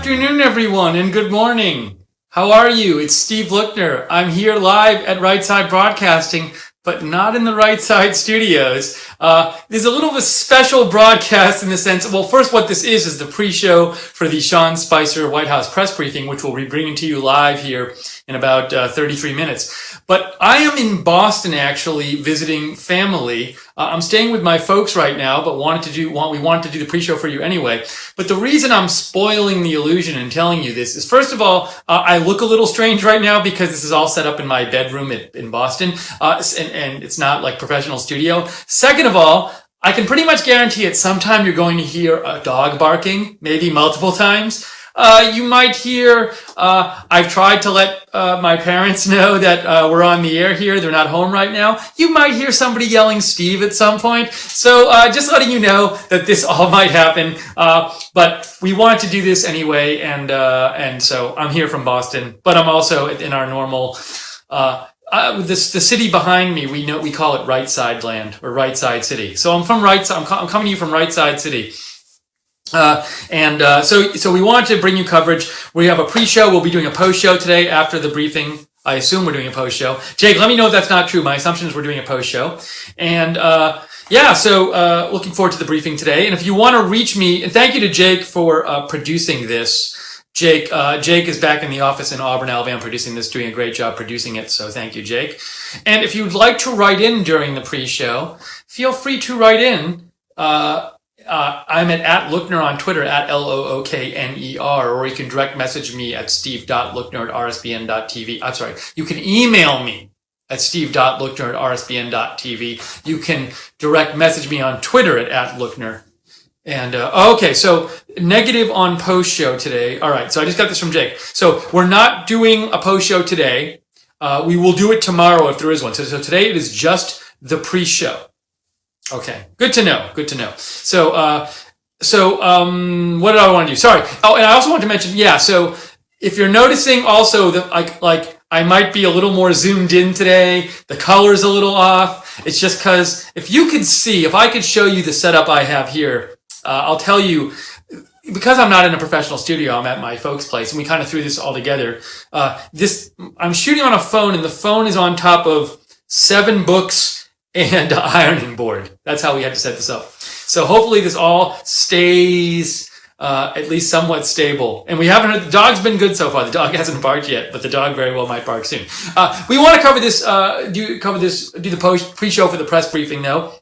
afternoon, everyone, and good morning. How are you? It's Steve Lookner. I'm here live at Right Side Broadcasting, but not in the Right Side studios. There's a little of a special broadcast in the sense, well, first what this is the pre-show for the Sean Spicer White House press briefing, which we'll be bringing to you live here in about 33 minutes. But I am in Boston, actually, visiting family. I'm staying with my folks right now, but we wanted to do the pre-show for you anyway. But the reason I'm spoiling the illusion and telling you this is, first of all, I look a little strange right now because this is all set up in my bedroom in Boston, and it's not like professional studio. Second of all, I can pretty much guarantee at some time you're going to hear a dog barking, maybe multiple times. You might hear, I've tried to let my parents know that we're on the air here. They're not home right now. You might hear somebody yelling Steve at some point. So just letting you know that this all might happen. But we want to do this anyway, and so I'm here from Boston, but I'm also in our normal the city behind me. We call it Right Side Land or Right Side City. So I'm from I'm coming to you from Right Side City. So we wanted to bring you coverage. We have a pre-show. We'll be doing a post-show today after the briefing. I assume we're doing a post-show. Jake, let me know if that's not true. My assumption is we're doing a post-show. And, looking forward to the briefing today. And if you want to reach me, and thank you to Jake for, producing this. Jake is back in the office in Auburn, Alabama, producing this, doing a great job producing it. So thank you, Jake. And if you'd like to write in during the pre-show, feel free to write in. I'm at Lookner on Twitter, at LOOKNER, or you can direct message me at steve.lookner@rsbn.tv. I'm sorry, you can email me at steve.lookner@rsbn.tv. You can direct message me on Twitter at Lookner. And, okay, so negative on post show today. All right, so I just got this from Jake. So we're not doing a post show today. We will do it tomorrow if there is one. So today it is just the pre-show. Okay, good to know. So, what did I want to do? Sorry. Oh, and I also want to mention, so if you're noticing also that like I might be a little more zoomed in today, the color's a little off. It's just because if I could show you the setup I have here, I'll tell you, because I'm not in a professional studio, I'm at my folks' place, and we kind of threw this all together. I'm shooting on a phone, and the phone is on top of 7 books and an ironing board. That's how we had to set this up. So hopefully this all stays at least somewhat stable. And we haven't heard, the dog's been good so far. The dog hasn't barked yet, but the dog very well might bark soon. We want to cover this, do the pre-show for the press briefing though.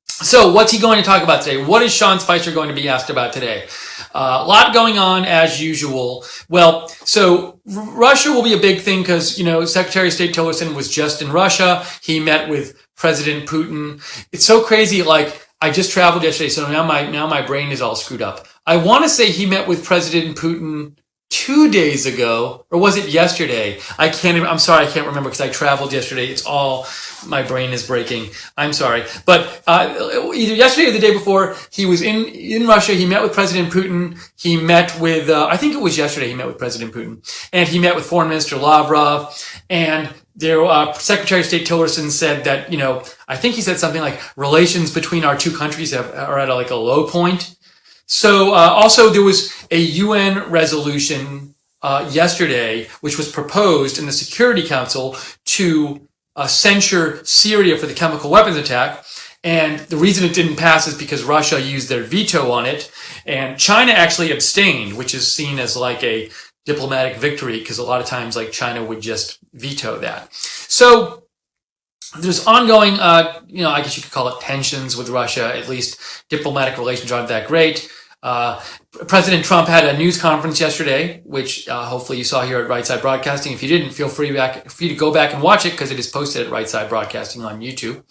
So what's he going to talk about today? What is Sean Spicer going to be asked about today? A lot going on as usual. Well, so Russia will be a big thing because, Secretary of State Tillerson was just in Russia. He met with President Putin. It's so crazy. Like, I just traveled yesterday, so now my brain is all screwed up. I want to say he met with President Putin 2 days ago, or was it yesterday? I'm sorry, I can't remember because I traveled yesterday. My brain is breaking. I'm sorry. But either yesterday or the day before, he was in Russia. He met with President Putin. He met with, I think it was yesterday he met with President Putin. And he met with Foreign Minister Lavrov. And Secretary of State Tillerson said that, I think he said something like relations between our two countries are at a low point. So also there was a UN resolution yesterday, which was proposed in the Security Council to censure Syria for the chemical weapons attack. And the reason it didn't pass is because Russia used their veto on it. And China actually abstained, which is seen as like a diplomatic victory because a lot of times China would just veto that. So there's ongoing, I guess you could call it tensions with Russia. At least diplomatic relations aren't that great. President Trump had a news conference yesterday, which hopefully you saw here at Right Side Broadcasting. If you didn't, feel free to go back and watch it because it is posted at Right Side Broadcasting on YouTube.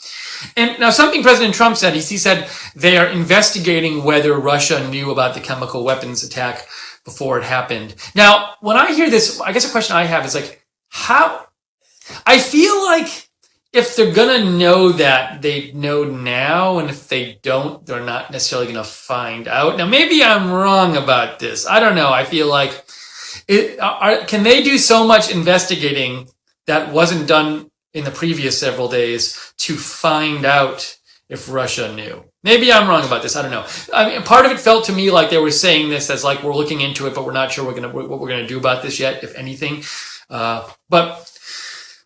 And now something President Trump said, he said they are investigating whether Russia knew about the chemical weapons attack before it happened. Now, when I hear this, I guess a question I have is how? I feel like if they're gonna know that, they know now, and if they don't, they're not necessarily gonna find out. Now, maybe I'm wrong about this. I don't know. I feel like can they do so much investigating that wasn't done in the previous several days to find out if Russia knew. Maybe I'm wrong about this. I don't know. I mean, part of it felt to me like they were saying this as like, we're looking into it, but we're not sure what we're going to do about this yet, if anything. But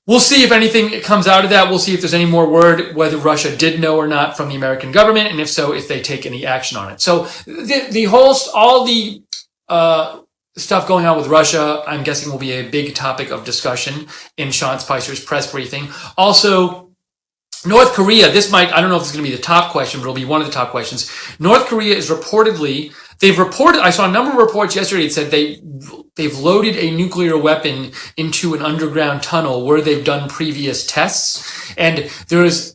we'll see if anything comes out of that. We'll see if there's any more word whether Russia did know or not from the American government, and if so, if they take any action on it. So all the stuff going on with Russia, I'm guessing will be a big topic of discussion in Sean Spicer's press briefing. Also, North Korea, I don't know if it's going to be the top question, but it'll be one of the top questions. North Korea is I saw a number of reports yesterday that said they've loaded a nuclear weapon into an underground tunnel where they've done previous tests. And there is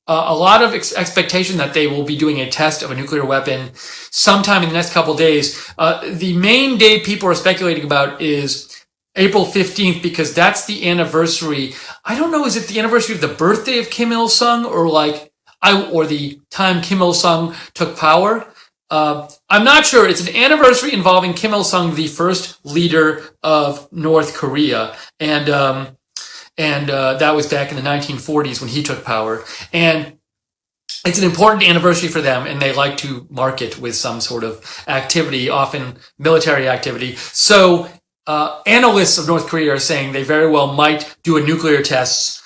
a lot of expectation that they will be doing a test of a nuclear weapon sometime in the next couple of days. The main date people are speculating about is April 15th, because that's the anniversary. I don't know, is it the anniversary of the birthday of Kim Il-sung or the time Kim Il-sung took power? I'm not sure. It's an anniversary involving Kim Il-sung, the first leader of North Korea. And that was back in the 1940s when he took power. And it's an important anniversary for them, and they like to mark it with some sort of activity, often military activity. So, analysts of North Korea are saying they very well might do a nuclear test,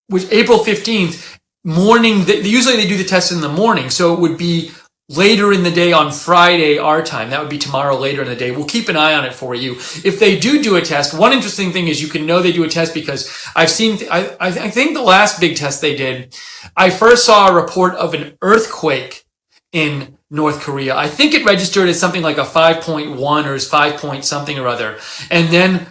which April 15th morning. Usually they do the test in the morning, so it would be later in the day on Friday, our time. That would be tomorrow later in the day. We'll keep an eye on it for you. If they do a test, one interesting thing is you can know they do a test because I think the last big test they did, I first saw a report of an earthquake in North Korea. I think it registered as something like a 5.1 or 5 point something or other. And then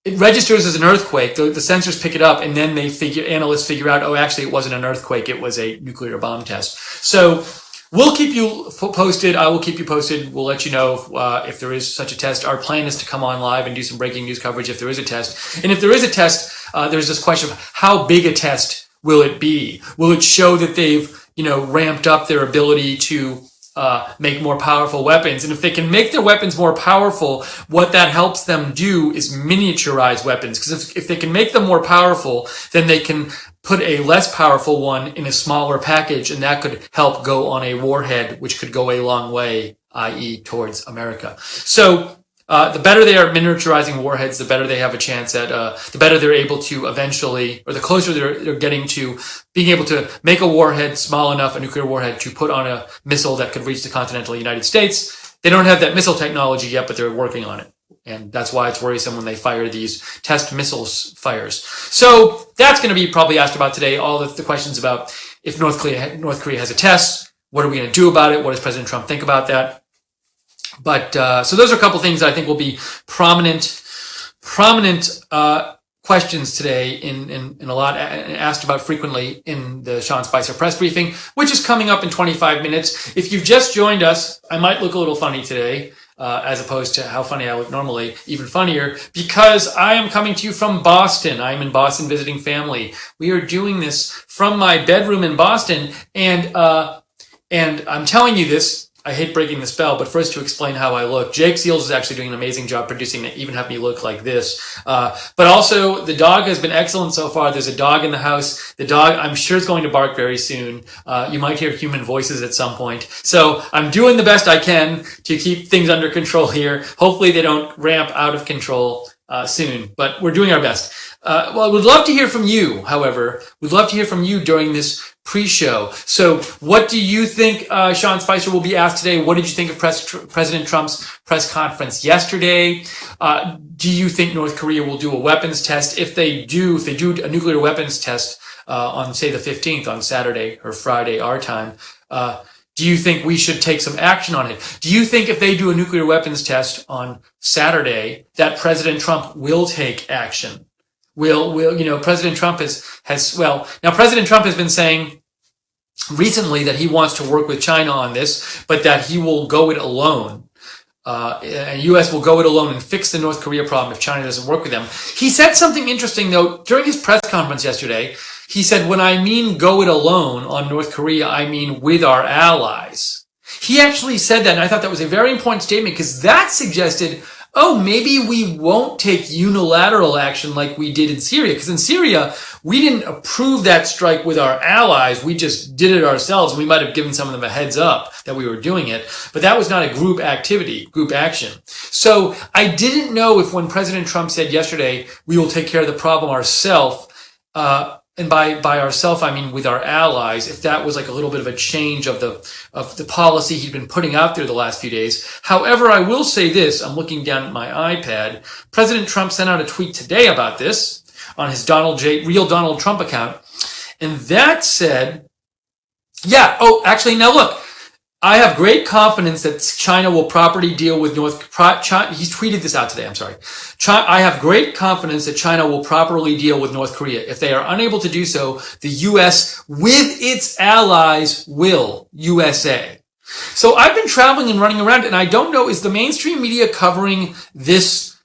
it registers as an earthquake. The sensors pick it up, and then analysts figure out, oh, actually it wasn't an earthquake. It was a nuclear bomb test. So we'll keep you posted. I will keep you posted. We'll let you know if there is such a test. Our plan is to come on live and do some breaking news coverage if there is a test. And if there is a test, there's this question of how big a test will it be? Will it show that they've, ramped up their ability to make more powerful weapons? And if they can make their weapons more powerful, what that helps them do is miniaturize weapons. Because if they can make them more powerful, then they can put a less powerful one in a smaller package, and that could help go on a warhead, which could go a long way, i.e. towards America. So the better they are miniaturizing warheads, the better they have a chance at, the better they're able to eventually, or the closer they're getting to being able to make a warhead small enough, a nuclear warhead, to put on a missile that could reach the continental United States. They don't have that missile technology yet, but they're working on it. And that's why it's worrisome when they fire these test missiles fires. So that's going to be probably asked about today. All the questions about if North Korea has a test, what are we going to do about it? What does President Trump think about that? But so those are a couple things that I think will be prominent questions today in a lot asked about frequently in the Sean Spicer press briefing, which is coming up in 25 minutes. If you've just joined us, I might look a little funny today, as opposed to how funny I look normally, even funnier, because I am coming to you from Boston. I'm in Boston visiting family. We are doing this from my bedroom in Boston, and I'm telling you this. I hate breaking the spell, but first to explain how I look. Jake Seals is actually doing an amazing job producing to even have me look like this. But also, the dog has been excellent so far. There's a dog in the house. The dog, I'm sure, is going to bark very soon. You might hear human voices at some point. So I'm doing the best I can to keep things under control here. Hopefully they don't ramp out of control soon, but we're doing our best. Well, we'd love to hear from you, however. We'd love to hear from you during this pre-show. So what do you think Sean Spicer will be asked today? What did you think of President Trump's press conference yesterday? Do you think North Korea will do a weapons test? If they do a nuclear weapons test on, say, the 15th, on Saturday or Friday, our time, do you think we should take some action on it? Do you think if they do a nuclear weapons test on Saturday that President Trump will take action? President Trump President Trump has been saying recently that he wants to work with China on this, but that he will go it alone. And U.S. will go it alone and fix the North Korea problem if China doesn't work with them. He said something interesting, though, during his press conference yesterday. He said, when I mean go it alone on North Korea, I mean with our allies. He actually said that, and I thought that was a very important statement, because that suggested oh, maybe we won't take unilateral action like we did in Syria. Because in Syria, we didn't approve that strike with our allies. We just did it ourselves. We might have given some of them a heads up that we were doing it. But that was not a group activity, group action. So I didn't know if when President Trump said yesterday, we will take care of the problem ourselves, and by ourselves, I mean with our allies, if that was like a little bit of a change of the policy he'd been putting out there the last few days. However, I will say this, I'm looking down at my iPad. President Trump sent out a tweet today about this on his Real Donald Trump account. And that said, yeah, oh, actually, now look, I have great confidence that China will properly deal with China. He's tweeted this out today. I'm sorry. I have great confidence that China will properly deal with North Korea. If they are unable to do so, the U.S. with its allies will. USA. So I've been traveling and running around, and I don't know, is the mainstream media covering this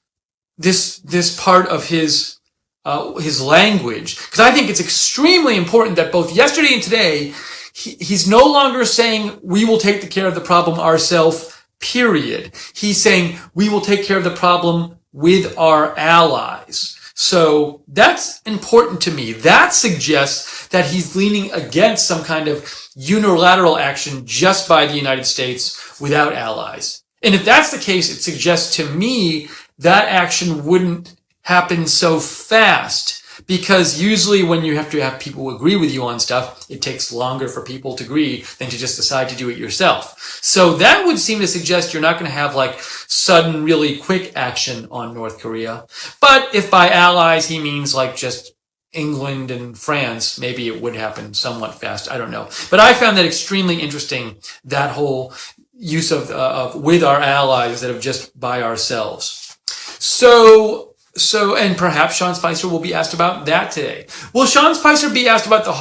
part of his language? Because I think it's extremely important that both yesterday and today, he's no longer saying we will take care of the problem ourselves, period. He's saying we will take care of the problem with our allies. So that's important to me. That suggests that he's leaning against some kind of unilateral action just by the United States without allies. And if that's the case, it suggests to me that action wouldn't happen so fast. Because usually when you have to have people agree with you on stuff, it takes longer for people to agree than to just decide to do it yourself. So that would seem to suggest you're not going to have like sudden, really quick action on North Korea. But if by allies he means like just England and France, maybe it would happen somewhat fast. I don't know. But I found that extremely interesting, that whole use of with our allies instead of just by ourselves. So, and perhaps Sean Spicer will be asked about that today. Will Sean Spicer be asked about the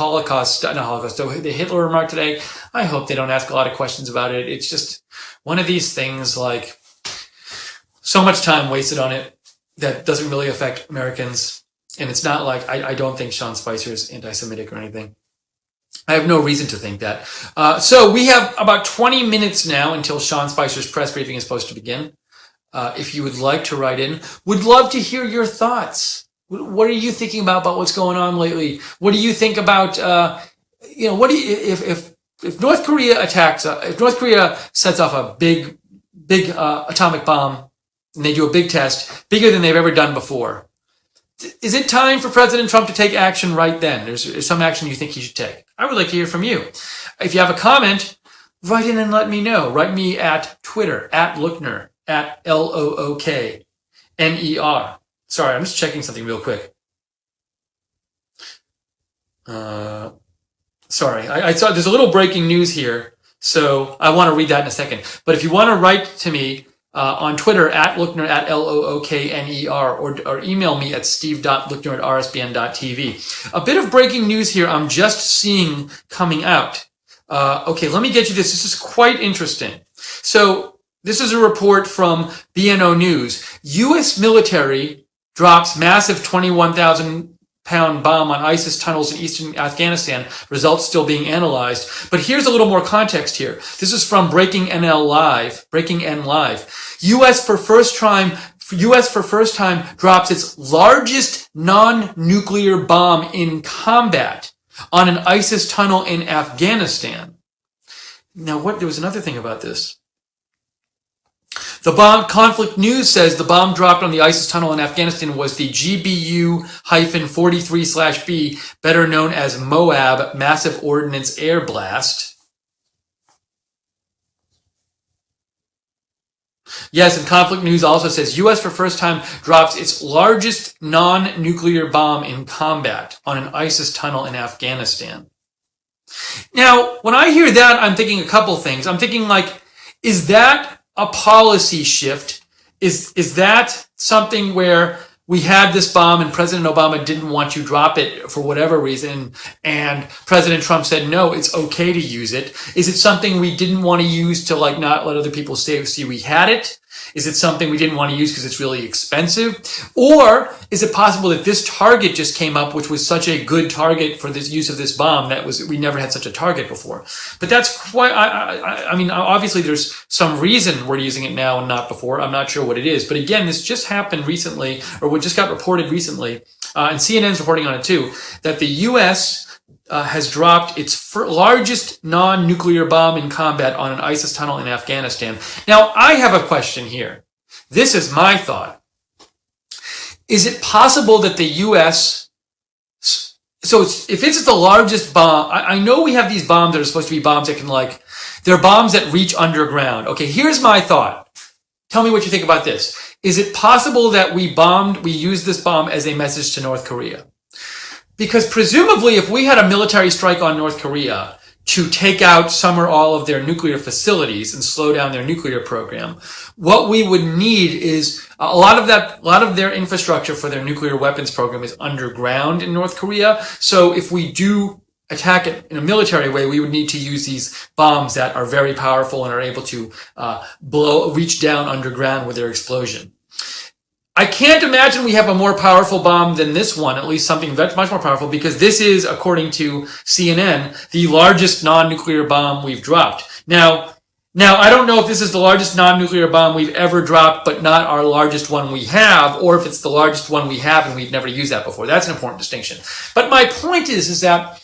the Hitler remark today? I hope they don't ask a lot of questions about it. It's just one of these things, like, so much time wasted on it that doesn't really affect Americans. And it's not like, I don't think Sean Spicer is anti-Semitic or anything. I have no reason to think that. So we have about 20 minutes now until Sean Spicer's press briefing is supposed to begin. If you would like to write in, would love to hear your thoughts. What are you thinking about what's going on lately? What do you think about, what do you, if North Korea attacks, if North Korea sets off a big atomic bomb and they do a big test, bigger than they've ever done before, is it time for President Trump to take action right then? There's some action you think he should take. I would like to hear from you. If you have a comment, write in and let me know. Write me at Twitter, at Lookner. At LOOKNER. Sorry, I'm just checking something real quick. Sorry, I saw there's a little breaking news here, so I want to read that in a second. But if you want to write to me on Twitter, at Lookner, at LOOKNER, or email me at steve.lookner@rsbn.tv. A bit of breaking news here I'm just seeing coming out. Okay, let me get you this. This is quite interesting. So, this is a report from BNO News. U.S. military drops massive 21,000-pound bomb on ISIS tunnels in eastern Afghanistan. Results still being analyzed. But here's a little more context here. This is from Breaking N Live. U.S. for first time drops its largest non-nuclear bomb in combat on an ISIS tunnel in Afghanistan. Now, there was another thing about this. The bomb, Conflict News says the bomb dropped on the ISIS tunnel in Afghanistan was the GBU-43/B, better known as Moab Massive Ordnance Air Blast. Yes, and Conflict News also says U.S. for first time drops its largest non-nuclear bomb in combat on an ISIS tunnel in Afghanistan. Now, when I hear that, I'm thinking a couple things. I'm thinking like, is that a policy shift? Is that something where we had this bomb and President Obama didn't want you to drop it for whatever reason, and President Trump said, no, it's okay to use it? Is it something we didn't want to use to like not let other people see we had it? Is it something we didn't want to use because it's really expensive? Or is it possible that this target just came up, which was such a good target for this use of this bomb we never had such a target before? But that's quite, I mean, obviously there's some reason we're using it now and not before. I'm not sure what it is. But again, this just happened recently, or what just got reported recently, and CNN's reporting on it too, that the U.S. Has dropped its largest non-nuclear bomb in combat on an ISIS tunnel in Afghanistan. Now, I have a question here. This is my thought. Is it possible that the U.S. So if it's the largest bomb, I know we have these bombs that are supposed to be bombs that can they're bombs that reach underground. Okay, here's my thought. Tell me what you think about this. Is it possible that we used this bomb as a message to North Korea? Because presumably if we had a military strike on North Korea to take out some or all of their nuclear facilities and slow down their nuclear program, what we would need is a lot of their infrastructure for their nuclear weapons program is underground in North Korea. So if we do attack it in a military way, we would need to use these bombs that are very powerful and are able to reach down underground with their explosion. I can't imagine we have a more powerful bomb than this one, at least something much more powerful, because this is, according to CNN, the largest non-nuclear bomb we've dropped. Now, I don't know if this is the largest non-nuclear bomb we've ever dropped, but not our largest one we have, or if it's the largest one we have and we've never used that before. That's an important distinction. But my point is that,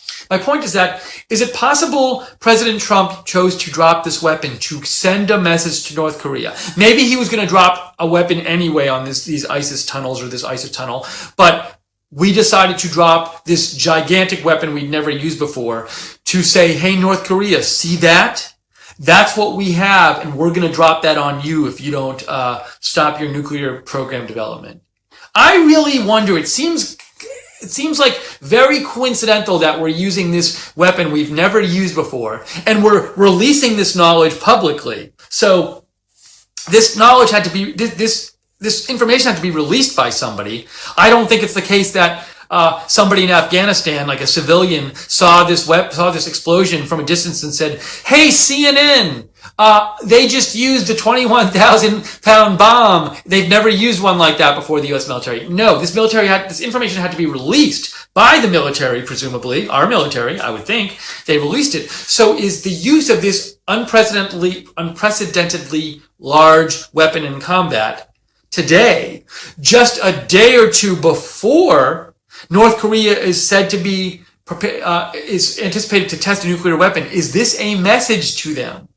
is it possible President Trump chose to drop this weapon to send a message to North Korea? Maybe he was going to drop a weapon anyway on these ISIS tunnels or this ISIS tunnel, but we decided to drop this gigantic weapon we'd never used before to say, hey, North Korea, see that? That's what we have, and we're going to drop that on you if you don't stop your nuclear program development. I really wonder, it seems like very coincidental that we're using this weapon we've never used before, and we're releasing this knowledge publicly. So this knowledge had to be, this information had to be released by somebody. I don't think it's the case that somebody in Afghanistan, like a civilian, saw this explosion from a distance and said, "Hey, CNN, they just used a 21,000-pound bomb. They've never used one like that before." The U.S. military. No, this information had to be released by the military, presumably our military. I would think they released it. So, is the use of this unprecedentedly large weapon in combat today, just a day or two before North Korea is said to be is anticipated to test a nuclear weapon, is this a message to them?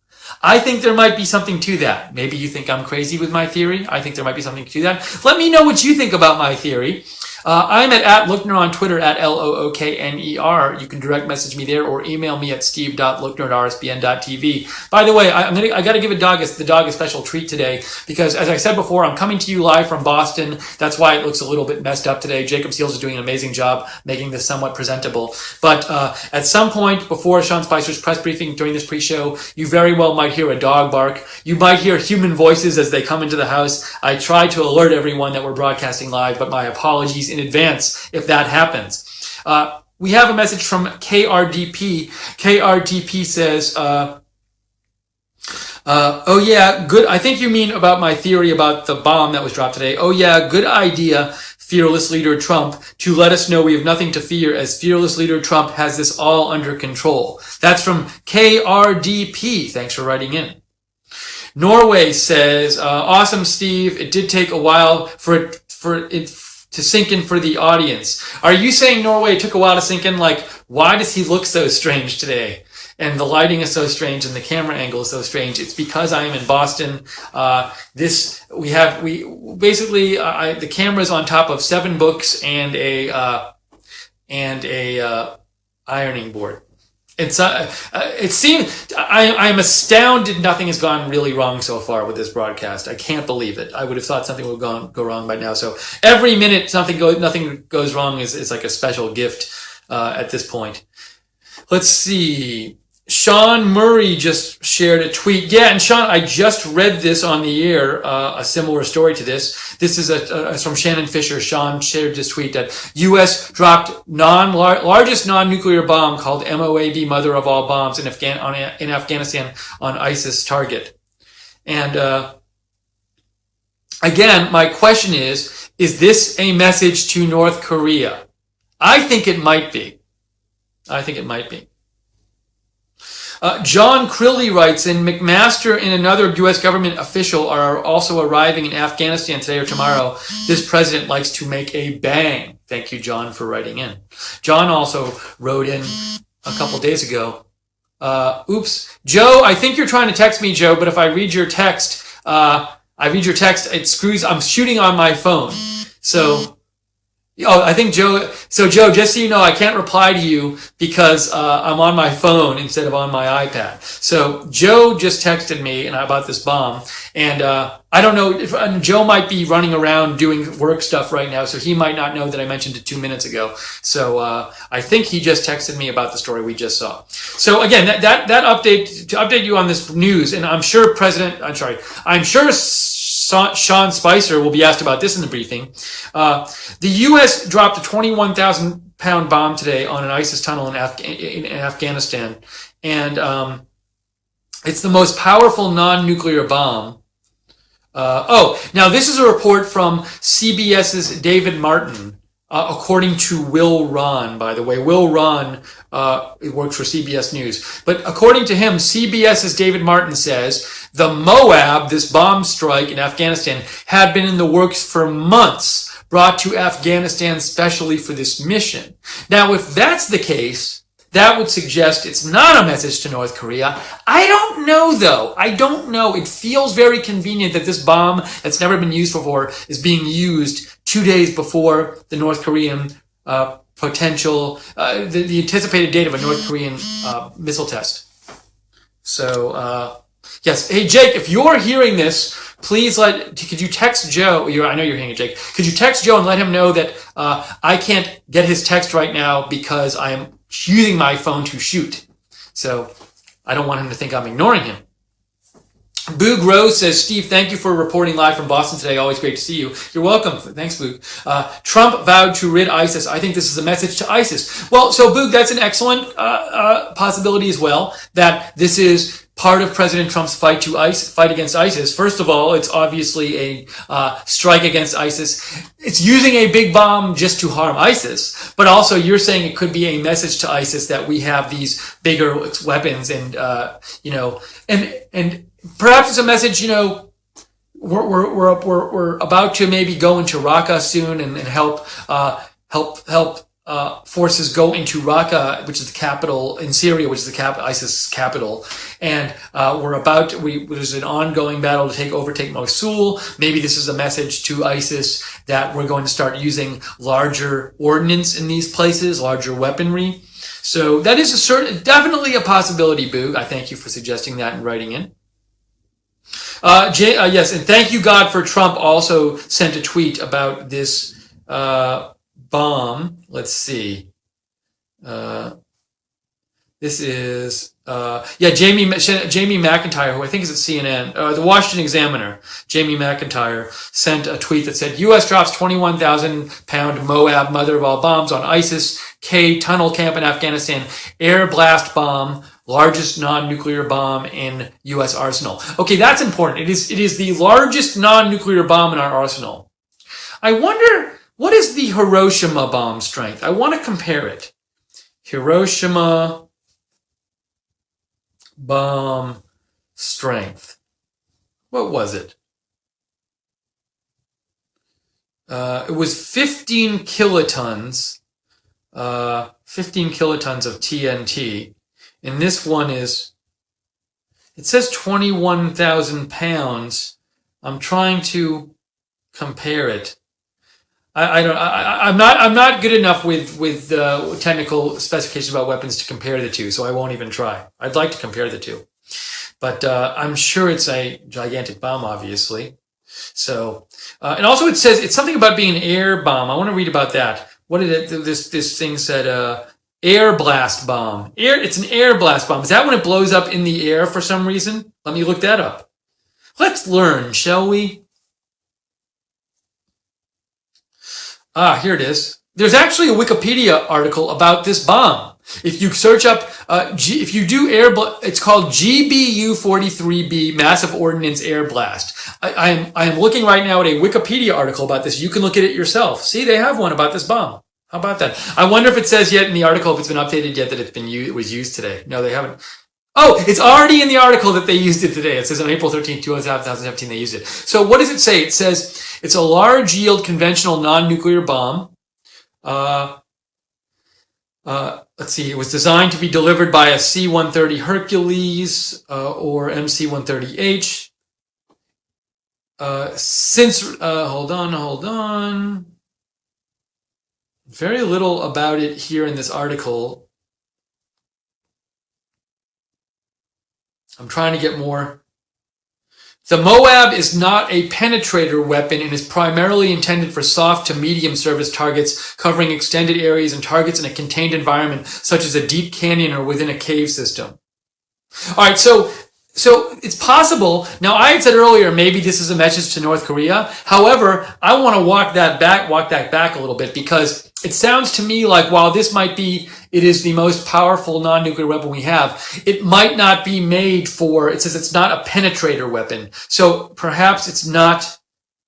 I think there might be something to that. Maybe you think I'm crazy with my theory. I think there might be something to that. Let me know what you think about my theory. I'm at Lookner on Twitter, at LOOKNER. You can direct message me there or email me at steve.lookner@rsbn.tv. By the way, I gotta give the dog a special treat today, because as I said before, I'm coming to you live from Boston. That's why it looks a little bit messed up today. Jacob Seals is doing an amazing job making this somewhat presentable. But at some point before Sean Spicer's press briefing during this pre-show, you very well might hear a dog bark. You might hear human voices as they come into the house. I try to alert everyone that we're broadcasting live, but my apologies in advance if that happens. We have a message from KRDP. KRDP says, oh yeah, good. I think you mean about my theory about the bomb that was dropped today. Oh yeah, good idea, fearless leader Trump, to let us know we have nothing to fear, as fearless leader Trump has this all under control. That's from KRDP. Thanks for writing in. Norway says, awesome, Steve. It did take a while for it to sink in for the audience. Are you saying, Norway, it took a while to sink in? Like, why does he look so strange today? And the lighting is so strange and the camera angle is so strange. It's because I am in Boston. The camera is on top of 7 books and a ironing board. It seems, I am astounded nothing has gone really wrong so far with this broadcast. I can't believe it. I would have thought something would go wrong by now. So every minute nothing goes wrong is like a special gift, at this point. Let's see. Sean Murray just shared a tweet. Yeah, and Sean, I just read this on the air, a similar story to this. This is from Shannon Fisher. Sean shared this tweet that U.S. dropped largest non-nuclear bomb called MOAB, Mother of All Bombs, in Afghanistan on ISIS target. And again, my question is this a message to North Korea? I think it might be. I think it might be. John Crilly writes in, McMaster and another U.S. government official are also arriving in Afghanistan today or tomorrow. This president likes to make a bang. Thank you, John, for writing in. John also wrote in a couple days ago. Oops. Joe, I think you're trying to text me, Joe, but if I read your text, it screws. I'm shooting on my phone. So, I think Joe, Joe, just so you know, I can't reply to you because I'm on my phone instead of on my iPad. So Joe just texted me about this bomb, and I don't know if Joe might be running around doing work stuff right now, so he might not know that I mentioned it 2 minutes ago. So I think he just texted me about the story we just saw. So again, that update, to update you on this news, and I'm sure Sean Spicer will be asked about this in the briefing. The U.S. dropped a 21,000-pound bomb today on an ISIS tunnel in Afghanistan, and it's the most powerful non-nuclear bomb. Now this is a report from CBS's David Martin, according to Will Ron, by the way. Will Ron works for CBS News. But according to him, CBS's David Martin says the Moab, this bomb strike in Afghanistan, had been in the works for months, brought to Afghanistan specially for this mission. Now, if that's the case, that would suggest it's not a message to North Korea. I don't know, though. I don't know. It feels very convenient that this bomb that's never been used before is being used 2 days before the North Korean potential, the anticipated date of a North Korean missile test. So, yes. Hey, Jake, if you're hearing this, please could you text Joe? I know you're hearing it, Jake. Could you text Joe and let him know that I can't get his text right now because I'm using my phone to shoot. So I don't want him to think I'm ignoring him. Boog Rose says, Steve, thank you for reporting live from Boston today. Always great to see you. You're welcome. Thanks, Boog. Trump vowed to rid ISIS. I think this is a message to ISIS. Well, so Boog, that's an excellent possibility as well, that this is part of President Trump's fight against ISIS. First of all, it's obviously a strike against ISIS. It's using a big bomb just to harm ISIS, but also you're saying it could be a message to ISIS that we have these bigger weapons, and and perhaps it's a message. We're about to maybe go into Raqqa soon and help forces go into Raqqa, which is the capital in Syria, which is the ISIS capital. And there's an ongoing battle to overtake Mosul. Maybe this is a message to ISIS that we're going to start using larger ordnance in these places, larger weaponry. So that is definitely a possibility, Boog. I thank you for suggesting that and writing in. Yes, and thank you, God, for Trump also sent a tweet about this bomb. Let's see. This is Jamie McIntyre, who I think is at CNN, the Washington Examiner. Jamie McIntyre sent a tweet that said, U.S. drops 21,000-pound Moab, mother of all bombs, on ISIS-K tunnel camp in Afghanistan. Air blast bomb, largest non-nuclear bomb in U.S. arsenal. Okay, that's important. It is the largest non-nuclear bomb in our arsenal. I wonder, what is the Hiroshima bomb strength? I want to compare it. Hiroshima bomb strength. What was it? It was 15 kilotons. 15 kilotons of TNT. And this one it says 21,000 pounds. I'm trying to compare it. I'm not good enough with technical specifications about weapons to compare the two, so I won't even try. I'd like to compare the two, but I'm sure it's a gigantic bomb, obviously. So, and also it says it's something about being an air bomb. I want to read about that. What did this thing said? Air blast bomb. It's an air blast bomb. Is that when it blows up in the air for some reason? Let me look that up. Let's learn, shall we? Here it is. There's actually a Wikipedia article about this bomb. If you search up, if you do it's called GBU-43B, Massive Ordnance Air Blast. I am looking right now at a Wikipedia article about this. You can look at it yourself. See, they have one about this bomb. How about that? I wonder if it says yet in the article, if it's been updated yet, that it was used today. No, they haven't. Oh, it's already in the article that they used it today. It says on April 13th, 2017, they used it. So what does it say? It says it's a large yield conventional non-nuclear bomb. Let's see, it was designed to be delivered by a C-130 Hercules or MC-130H. Hold on. Very little about it here in this article. I'm trying to get more. The Moab is not a penetrator weapon and is primarily intended for soft to medium service targets, covering extended areas and targets in a contained environment, such as a deep canyon or within a cave system. All right, so it's possible. Now, I had said earlier, maybe this is a message to North Korea. However, I want to walk that back a little bit, because it sounds to me like while this might be, it is the most powerful non-nuclear weapon we have, it might not be made for, it says it's not a penetrator weapon. So perhaps it's not,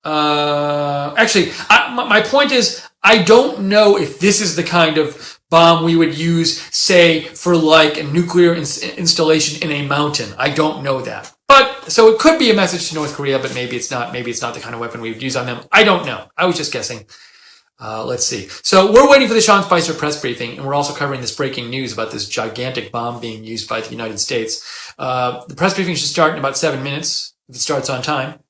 my point is, I don't know if this is the kind of bomb we would use, say, for like a nuclear installation in a mountain. I don't know that. But, so it could be a message to North Korea, but maybe it's not the kind of weapon we would use on them. I don't know. I was just guessing. Let's see. So we're waiting for the Sean Spicer press briefing, and we're also covering this breaking news about this gigantic bomb being used by the United States. The press briefing should start in about 7 minutes, if it starts on time.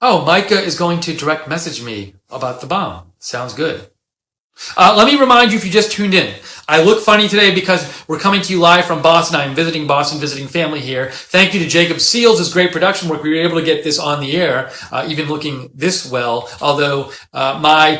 Oh, Micah is going to direct message me about the bomb. Sounds good. Let me remind you, if you just tuned in, I look funny today because we're coming to you live from Boston. I'm visiting Boston, visiting family here. Thank you to Jacob Seals, his great production work. We were able to get this on the air, even looking this well. Although,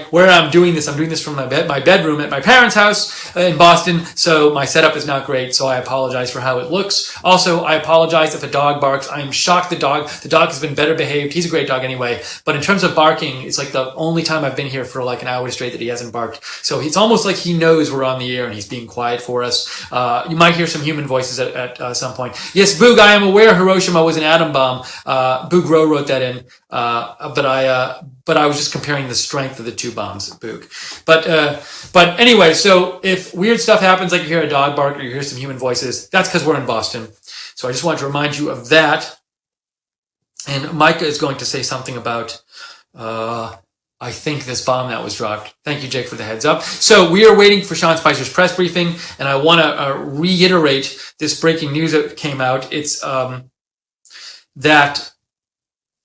where I'm doing this from my bedroom at my parents' house in Boston. So my setup is not great. So I apologize for how it looks. Also, I apologize if a dog barks. I am shocked the dog has been better behaved. He's a great dog anyway. But in terms of barking, it's like the only time I've been here for like an hour straight that he hasn't barked. So it's almost like he knows we're on the air and he's being quiet for us. You might hear some human voices at some point. Yes, Boog, I am aware Hiroshima was an atom bomb. Boog Rowe wrote that in. But I was just comparing the strength of the two bombs, Boog. But anyway, so if weird stuff happens, like you hear a dog bark or you hear some human voices, that's because we're in Boston. So I just wanted to remind you of that. And Micah is going to say something about, I think, this bomb that was dropped. Thank you, Jake, for the heads up. So we are waiting for Sean Spicer's press briefing, and I want to reiterate this breaking news that came out. It's that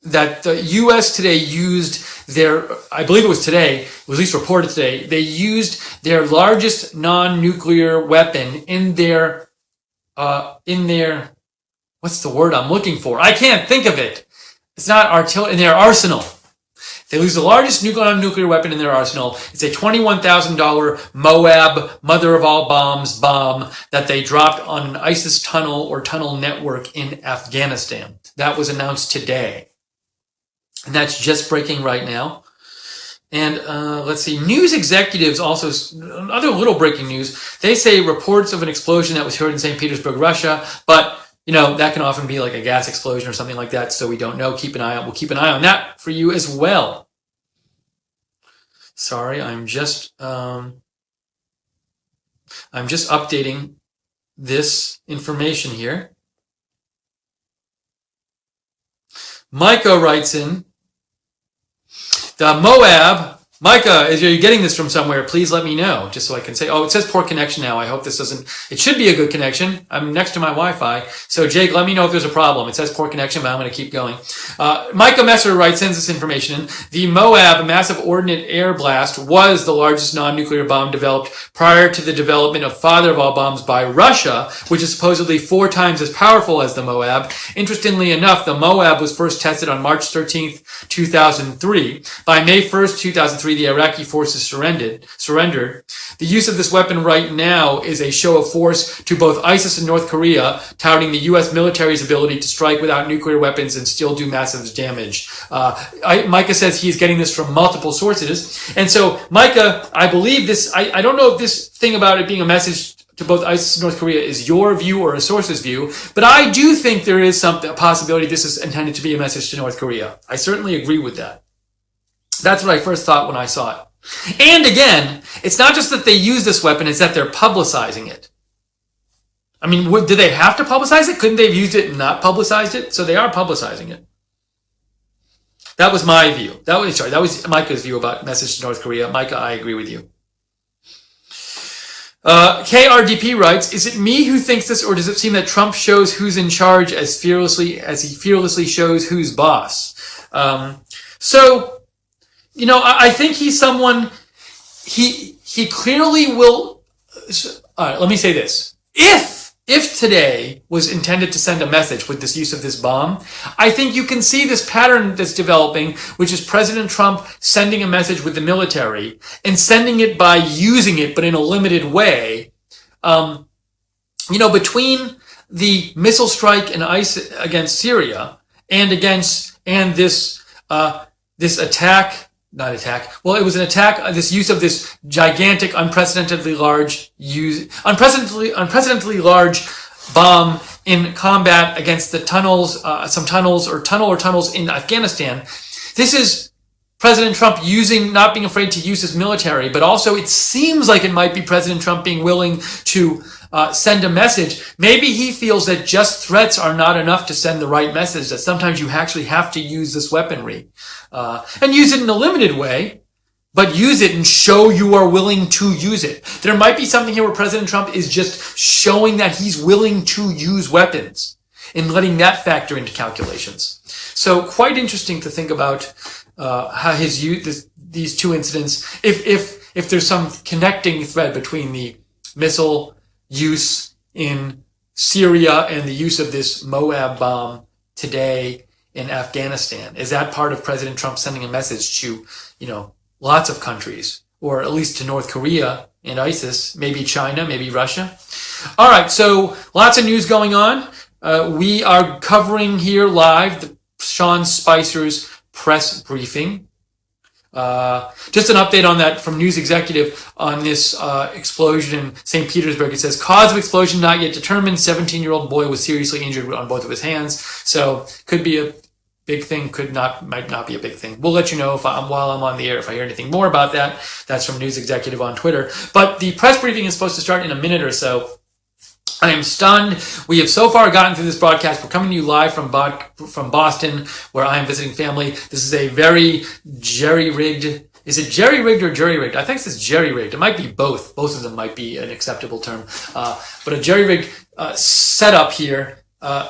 the U.S. today used I believe it was today, it was at least reported today, they used their largest non-nuclear weapon in their, what's the word I'm looking for? I can't think of it. It's not artillery, in their arsenal. They lose the largest nuclear weapon in their arsenal. It's a $21,000 Moab, mother of all bombs bomb that they dropped on an ISIS tunnel or tunnel network in Afghanistan. That was announced today. And that's just breaking right now. And let's see, news executives also, other little breaking news, they say reports of an explosion that was heard in St. Petersburg, Russia, but that can often be like a gas explosion or something like that, so we don't know. We'll keep an eye on that for you as well. Sorry, I'm just updating this information here. Micah writes in, the Moab, Micah, are you getting this from somewhere? Please let me know, just so I can say, it says poor connection now. I hope this doesn't, it should be a good connection. I'm next to my Wi-Fi. So Jake, let me know if there's a problem. It says poor connection, but I'm going to keep going. Micah Messer sends this information in. The Moab Massive Ordnance Air Blast was the largest non-nuclear bomb developed prior to the development of father of all bombs by Russia, which is supposedly 4 times as powerful as the Moab. Interestingly enough, the Moab was first tested on March 13th, 2003. By May 1st, 2003, infantry, the Iraqi forces surrendered. The use of this weapon right now is a show of force to both ISIS and North Korea, touting the U.S. military's ability to strike without nuclear weapons and still do massive damage. Micah says he's getting this from multiple sources. And so, Micah, I believe this, I don't know if this thing about it being a message to both ISIS and North Korea is your view or a source's view, but I do think there is a possibility this is intended to be a message to North Korea. I certainly agree with that. That's what I first thought when I saw it. And again, it's not just that they use this weapon, it's that they're publicizing it. I mean, did they have to publicize it? Couldn't they have used it and not publicized it? So they are publicizing it. That was my view. That was Micah's view about message to North Korea. Micah, I agree with you. KRDP writes, is it me who thinks this, or does it seem that Trump shows who's in charge as he fearlessly shows who's boss? So, you know, I think he's someone, he clearly will, all right, let me say this. If today was intended to send a message with this use of this bomb, I think you can see this pattern that's developing, which is President Trump sending a message with the military and sending it by using it, but in a limited way. You know, between the missile strike and ISIS against Syria and this attack. Not attack. Well, it was an attack. This use of this gigantic, unprecedentedly large bomb in combat against the tunnels, tunnels in Afghanistan. This is President Trump not being afraid to use his military, but also it seems like it might be President Trump being willing to send a message. Maybe he feels that just threats are not enough to send the right message, that sometimes you actually have to use this weaponry. And use it in a limited way, but use it and show you are willing to use it. There might be something here where President Trump is just showing that he's willing to use weapons and letting that factor into calculations. So quite interesting to think about how these two incidents, if there's some connecting thread between the missile use in Syria and the use of this Moab bomb today in Afghanistan. Is that part of President Trump sending a message to, you know, lots of countries, or at least to North Korea and ISIS, maybe China, maybe Russia? All right, so lots of news going on. We are covering here live Sean Spicer's press briefing. Just an update on that from News Executive on this explosion in St. Petersburg. It says, cause of explosion not yet determined. 17-year-old boy was seriously injured on both of his hands. So could be a big thing, might not be a big thing. We'll let you know while I'm on the air if I hear anything more about that. That's from News Executive on Twitter. But the press briefing is supposed to start in a minute or so. I am stunned. We have so far gotten through this broadcast. We're coming to you live from Boston, where I am visiting family. This is a very jerry-rigged. Is it jerry-rigged or jury-rigged? I think it's jerry-rigged. It might be both. Both of them might be an acceptable term. But a jerry-rigged setup here,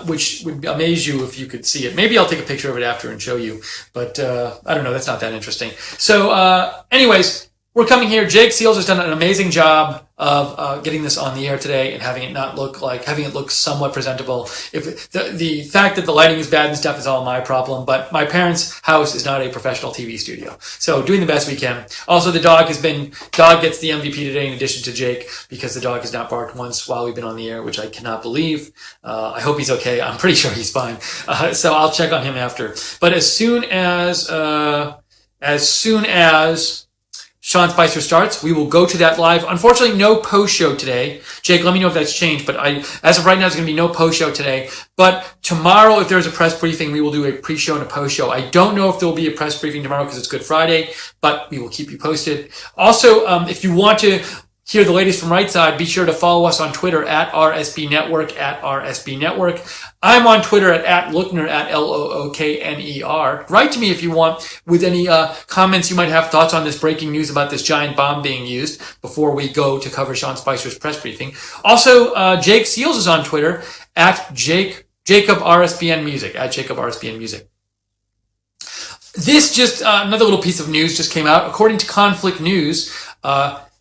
which would amaze you if you could see it. Maybe I'll take a picture of it after and show you. But I don't know. That's not that interesting. So anyways, we're coming here. Jake Seals has done an amazing job of getting this on the air today and having it look somewhat presentable. If the fact that the lighting is bad and stuff is all my problem, but my parents' house is not a professional TV studio, so doing the best we can. Also, the dog gets the MVP today in addition to Jake, because the dog has not barked once while we've been on the air, which I cannot believe. I hope he's okay. I'm pretty sure he's fine. So I'll check on him after. But as soon as Sean Spicer starts, we will go to that live. Unfortunately, no post-show today. Jake, let me know if that's changed, but as of right now, there's going to be no post-show today. But tomorrow, if there's a press briefing, we will do a pre-show and a post-show. I don't know if there will be a press briefing tomorrow because it's Good Friday, but we will keep you posted. Also, if you want to hear the latest from Right Side, be sure to follow us on Twitter at RSB Network, at RSB Network. I'm on Twitter at Lookner, at LOOKNER. Write to me if you want with any comments you might have, thoughts on this breaking news about this giant bomb being used before we go to cover Sean Spicer's press briefing. Also, Jake Seals is on Twitter at Jacob RSBN Music, at Jacob RSBN Music. This just, another little piece of news just came out. According to Conflict News,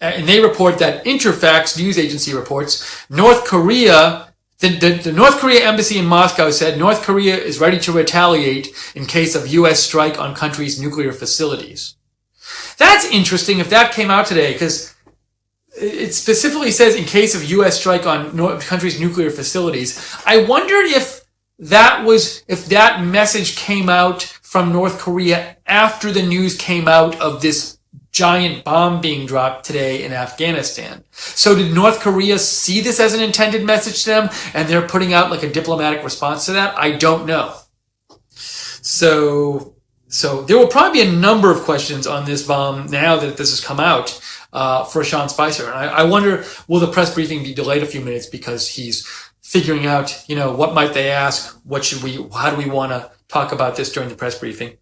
and they report that Interfax news agency reports North Korea, the North Korea embassy in Moscow said North Korea is ready to retaliate in case of U.S. strike on country's nuclear facilities. That's interesting if that came out today, because it specifically says in case of U.S. strike on country's nuclear facilities. I wonder if that message came out from North Korea after the news came out of this giant bomb being dropped today in Afghanistan. So did North Korea see this as an intended message to them, and they're putting out like a diplomatic response to that? I don't know. So there will probably be a number of questions on this bomb now that this has come out for Sean Spicer. And I wonder, will the press briefing be delayed a few minutes because he's figuring out, what might they ask? How do we want to talk about this during the press briefing?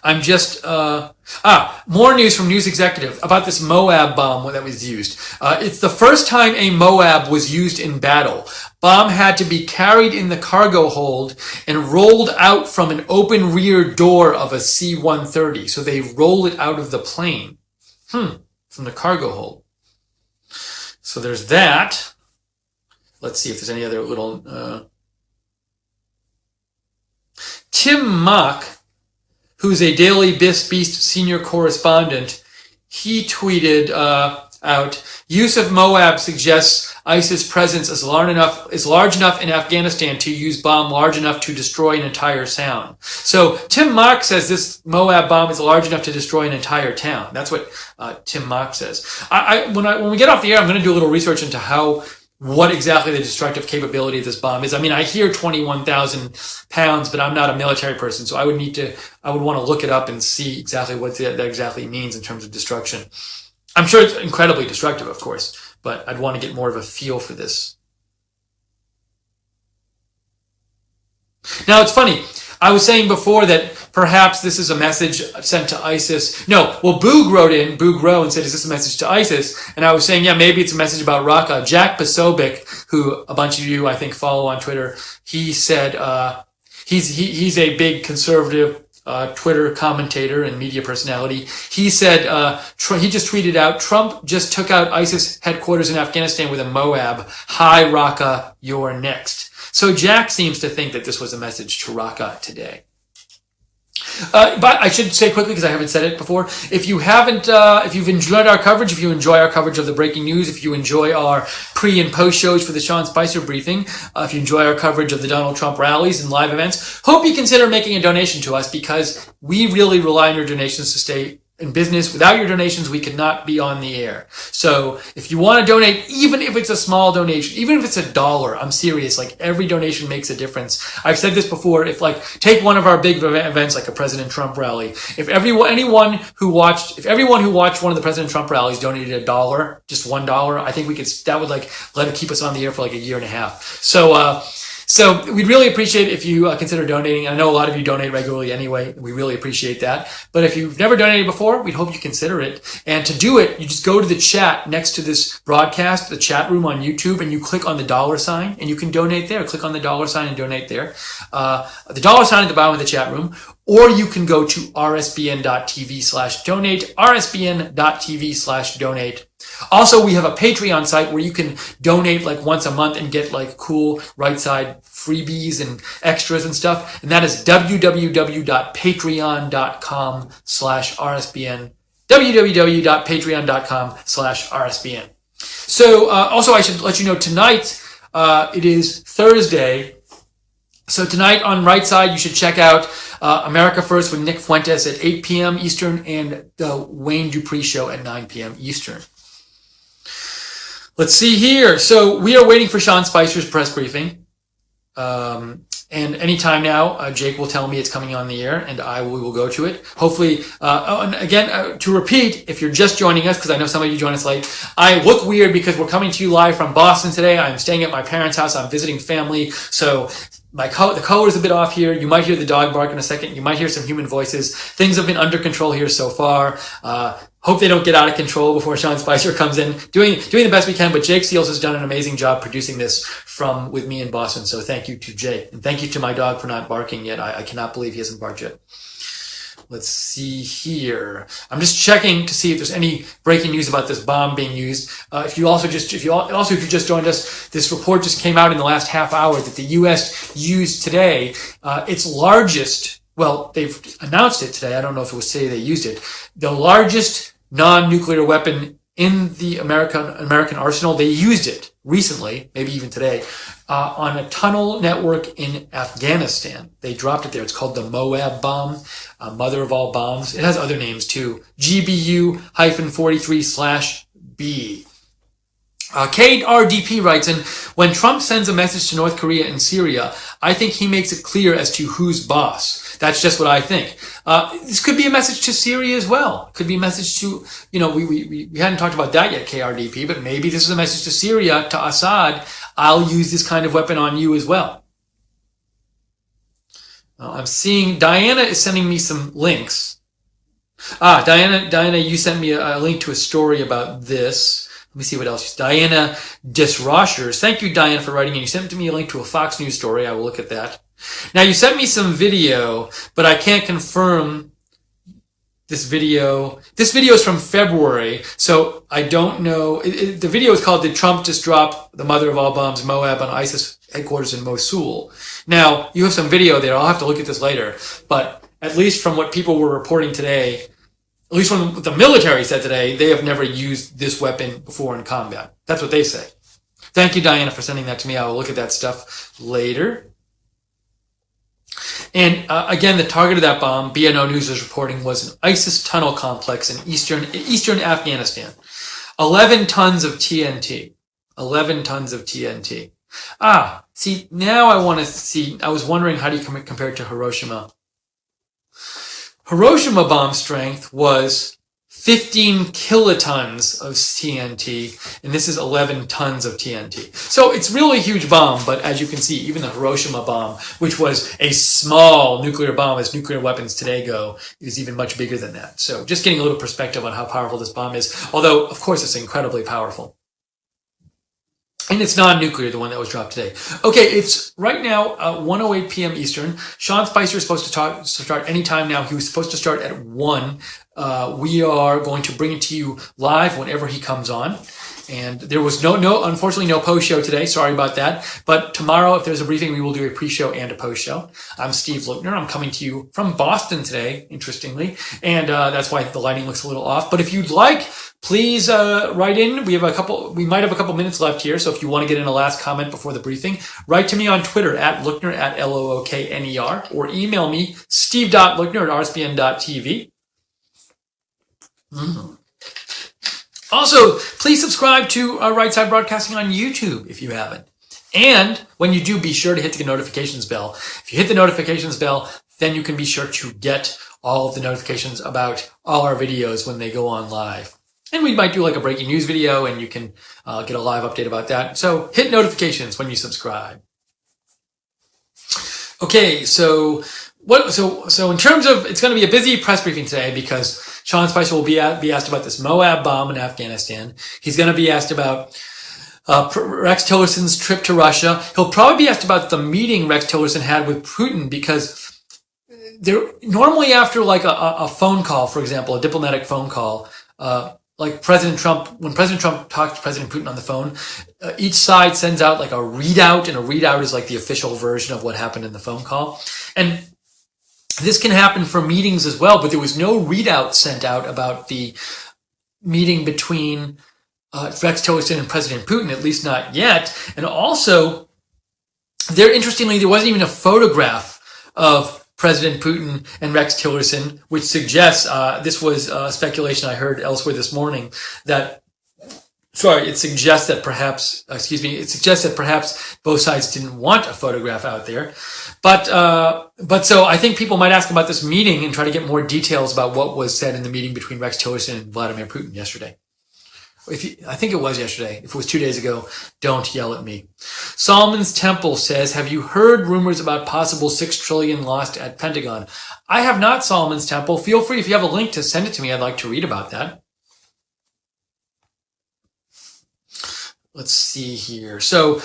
I'm just, more news from News Executive about this Moab bomb that was used. It's the first time a Moab was used in battle. Bomb had to be carried in the cargo hold and rolled out from an open rear door of a C-130. So they rolled it out of the plane. From the cargo hold. So there's that. Let's see if there's any other little, Tim Mock, who's a Daily Beast senior correspondent, he tweeted out, use of Moab suggests ISIS presence is large enough in Afghanistan to use bomb large enough to destroy an entire town. So Tim Mock says this Moab bomb is large enough to destroy an entire town. That's what Tim Mock says. When we get off the air, I'm going to do a little research into what exactly the destructive capability of this bomb is. I mean, I hear 21,000 pounds, but I'm not a military person, so I would want to look it up and see exactly what that exactly means in terms of destruction. I'm sure it's incredibly destructive, of course, but I'd want to get more of a feel for this. Now, it's funny. I was saying before that perhaps this is a message sent to ISIS. No, well, Boog wrote and said, is this a message to ISIS? And I was saying, yeah, maybe it's a message about Raqqa. Jack Posobiec, who a bunch of you, I think, follow on Twitter, he said, he's a big conservative Twitter commentator and media personality. He said, he just tweeted out, Trump just took out ISIS headquarters in Afghanistan with a Moab. Hi, Raqqa, you're next. So Jack seems to think that this was a message to Raqqa today. But I should say quickly, because I haven't said it before, if you've enjoyed our coverage, if you enjoy our coverage of the breaking news, if you enjoy our pre and post shows for the Sean Spicer briefing, if you enjoy our coverage of the Donald Trump rallies and live events, hope you consider making a donation to us, because we really rely on your donations to stay in business. Without your donations, we could not be on the air. So if you want to donate, even if it's a small donation, even if it's $1, I'm serious, like every donation makes a difference. I've said this before, take one of our big events like a President Trump rally. If everyone who watched one of the President Trump rallies donated $1, just $1, I think that would let it keep us on the air for a year and a half. So we'd really appreciate if you consider donating. I know a lot of you donate regularly anyway. We really appreciate that. But if you've never donated before, we'd hope you consider it. And to do it, you just go to the chat next to this broadcast, the chat room on YouTube, and you click on the $sign, and you can donate there. Click on the $sign and donate there. The $sign at the bottom of the chat room. Or you can go to rsbn.tv/donate, rsbn.tv/donate. Also, we have a Patreon site where you can donate once a month and get cool right side freebies and extras and stuff. And that is www.patreon.com/rsbn, www.patreon.com/rsbn. So, also I should let you know tonight, it is Thursday. So tonight on Right Side, you should check out America First with Nick Fuentes at 8 p.m. Eastern and the Wayne Dupree Show at 9 p.m. Eastern. Let's see here. So we are waiting for Sean Spicer's press briefing. And anytime now, Jake will tell me it's coming on the air, and we will go to it. Hopefully, and again, to repeat, if you're just joining us, because I know some of you join us late, I look weird because we're coming to you live from Boston today. I'm staying at my parents' house. I'm visiting family. So the color is a bit off here. You might hear the dog bark in a second. You might hear some human voices. Things have been under control here so far. Hope they don't get out of control before Sean Spicer comes in. Doing the best we can, but Jake Seals has done an amazing job producing this with me in Boston. So thank you to Jake. And thank you to my dog for not barking yet. I cannot believe he hasn't barked yet. Let's see here. I'm just checking to see if there's any breaking news about this bomb being used. If you just joined us, this report just came out in the last half hour that the U.S. used today its largest well, they've announced it today. I don't know if it was today they used it. The largest non-nuclear weapon in the American arsenal. They used it recently, maybe even today, on a tunnel network in Afghanistan. They dropped it there. It's called the Moab bomb, mother of all bombs. It has other names too. GBU-43/B. KRDP writes, and when Trump sends a message to North Korea and Syria, I think he makes it clear as to who's boss. That's just what I think. This could be a message to Syria as well. Could be a message to, we hadn't talked about that yet, KRDP, but maybe this is a message to Syria, to Assad. I'll use this kind of weapon on you as well. I'm seeing Diana is sending me some links. Diana, you sent me a link to a story about this. Let me see what else. Diana Disroshers. Thank you, Diana, for writing in. You sent me a link to a Fox News story. I will look at that. Now, you sent me some video, but I can't confirm this video. This video is from February, so I don't know. The video is called, Did Trump Just Drop the Mother of All Bombs, Moab, on ISIS headquarters in Mosul? Now, you have some video there. I'll have to look at this later. But at least from what people were reporting today, at least from what the military said today, they have never used this weapon before in combat. That's what they say. Thank you, Diana, for sending that to me. I will look at that stuff later. And again, the target of that bomb, BNO News is reporting, was an ISIS tunnel complex in eastern Afghanistan. 11 tons of TNT. 11 tons of TNT. See, now I want to see, I was wondering, how do you compare it to Hiroshima? Hiroshima bomb strength was 15 kilotons of TNT, and this is 11 tons of TNT. So it's really a huge bomb, but as you can see, even the Hiroshima bomb, which was a small nuclear bomb as nuclear weapons today go, is even much bigger than that. So just getting a little perspective on how powerful this bomb is, although, of course, it's incredibly powerful. And it's non-nuclear, the one that was dropped today. Okay, it's right now 1:08 p.m. Eastern. Sean Spicer is supposed to start any time now. He was supposed to start at 1. We are going to bring it to you live whenever he comes on. And there was unfortunately no post show today. Sorry about that. But tomorrow, if there's a briefing, we will do a pre-show and a post show. I'm Steve Lookner. I'm coming to you from Boston today, interestingly. And that's why the lighting looks a little off. But if you'd like, please write in. We might have a couple minutes left here. So if you want to get in a last comment before the briefing, write to me on Twitter at Lookner, at Lookner, or email me, steve.lookner@rsbn.tv. Also, please subscribe to Right Side Broadcasting on YouTube if you haven't. And when you do, be sure to hit the notifications bell. If you hit the notifications bell, then you can be sure to get all of the notifications about all our videos when they go on live. And we might do like a breaking news video, and you can get a live update about that. So hit notifications when you subscribe. Okay, so in terms of, it's going to be a busy press briefing today because Sean Spicer will be asked about this Moab bomb in Afghanistan. He's going to be asked about Rex Tillerson's trip to Russia. He'll probably be asked about the meeting Rex Tillerson had with Putin, because normally after like a phone call, for example, a diplomatic phone call, like when President Trump talks to President Putin on the phone, each side sends out like a readout, and a readout is like the official version of what happened in the phone call. And this can happen for meetings as well, but there was no readout sent out about the meeting between Rex Tillerson and President Putin, at least not yet. And also, interestingly, there wasn't even a photograph of President Putin and Rex Tillerson, which suggests, this was speculation I heard elsewhere this morning, it suggests that perhaps both sides didn't want a photograph out there. But so I think people might ask about this meeting and try to get more details about what was said in the meeting between Rex Tillerson and Vladimir Putin yesterday. I think it was yesterday. If it was 2 days ago, don't yell at me. Solomon's Temple says, have you heard rumors about possible $6 trillion lost at Pentagon? I have not, Solomon's Temple. Feel free, if you have a link, to send it to me. I'd like to read about that. Let's see here. So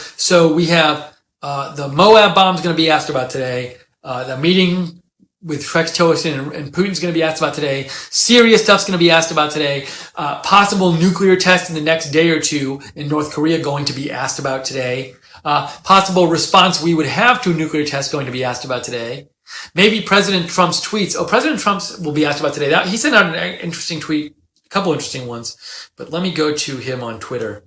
we have the Moab bomb is going to be asked about today. The meeting with Rex Tillerson and Putin's going to be asked about today. Syria stuff's going to be asked about today. Possible nuclear test in the next day or two in North Korea going to be asked about today. Possible response we would have to a nuclear test going to be asked about today. Maybe President Trump's tweets. Oh, President Trump's will be asked about today. He sent out an interesting tweet, a couple interesting ones. But let me go to him on Twitter.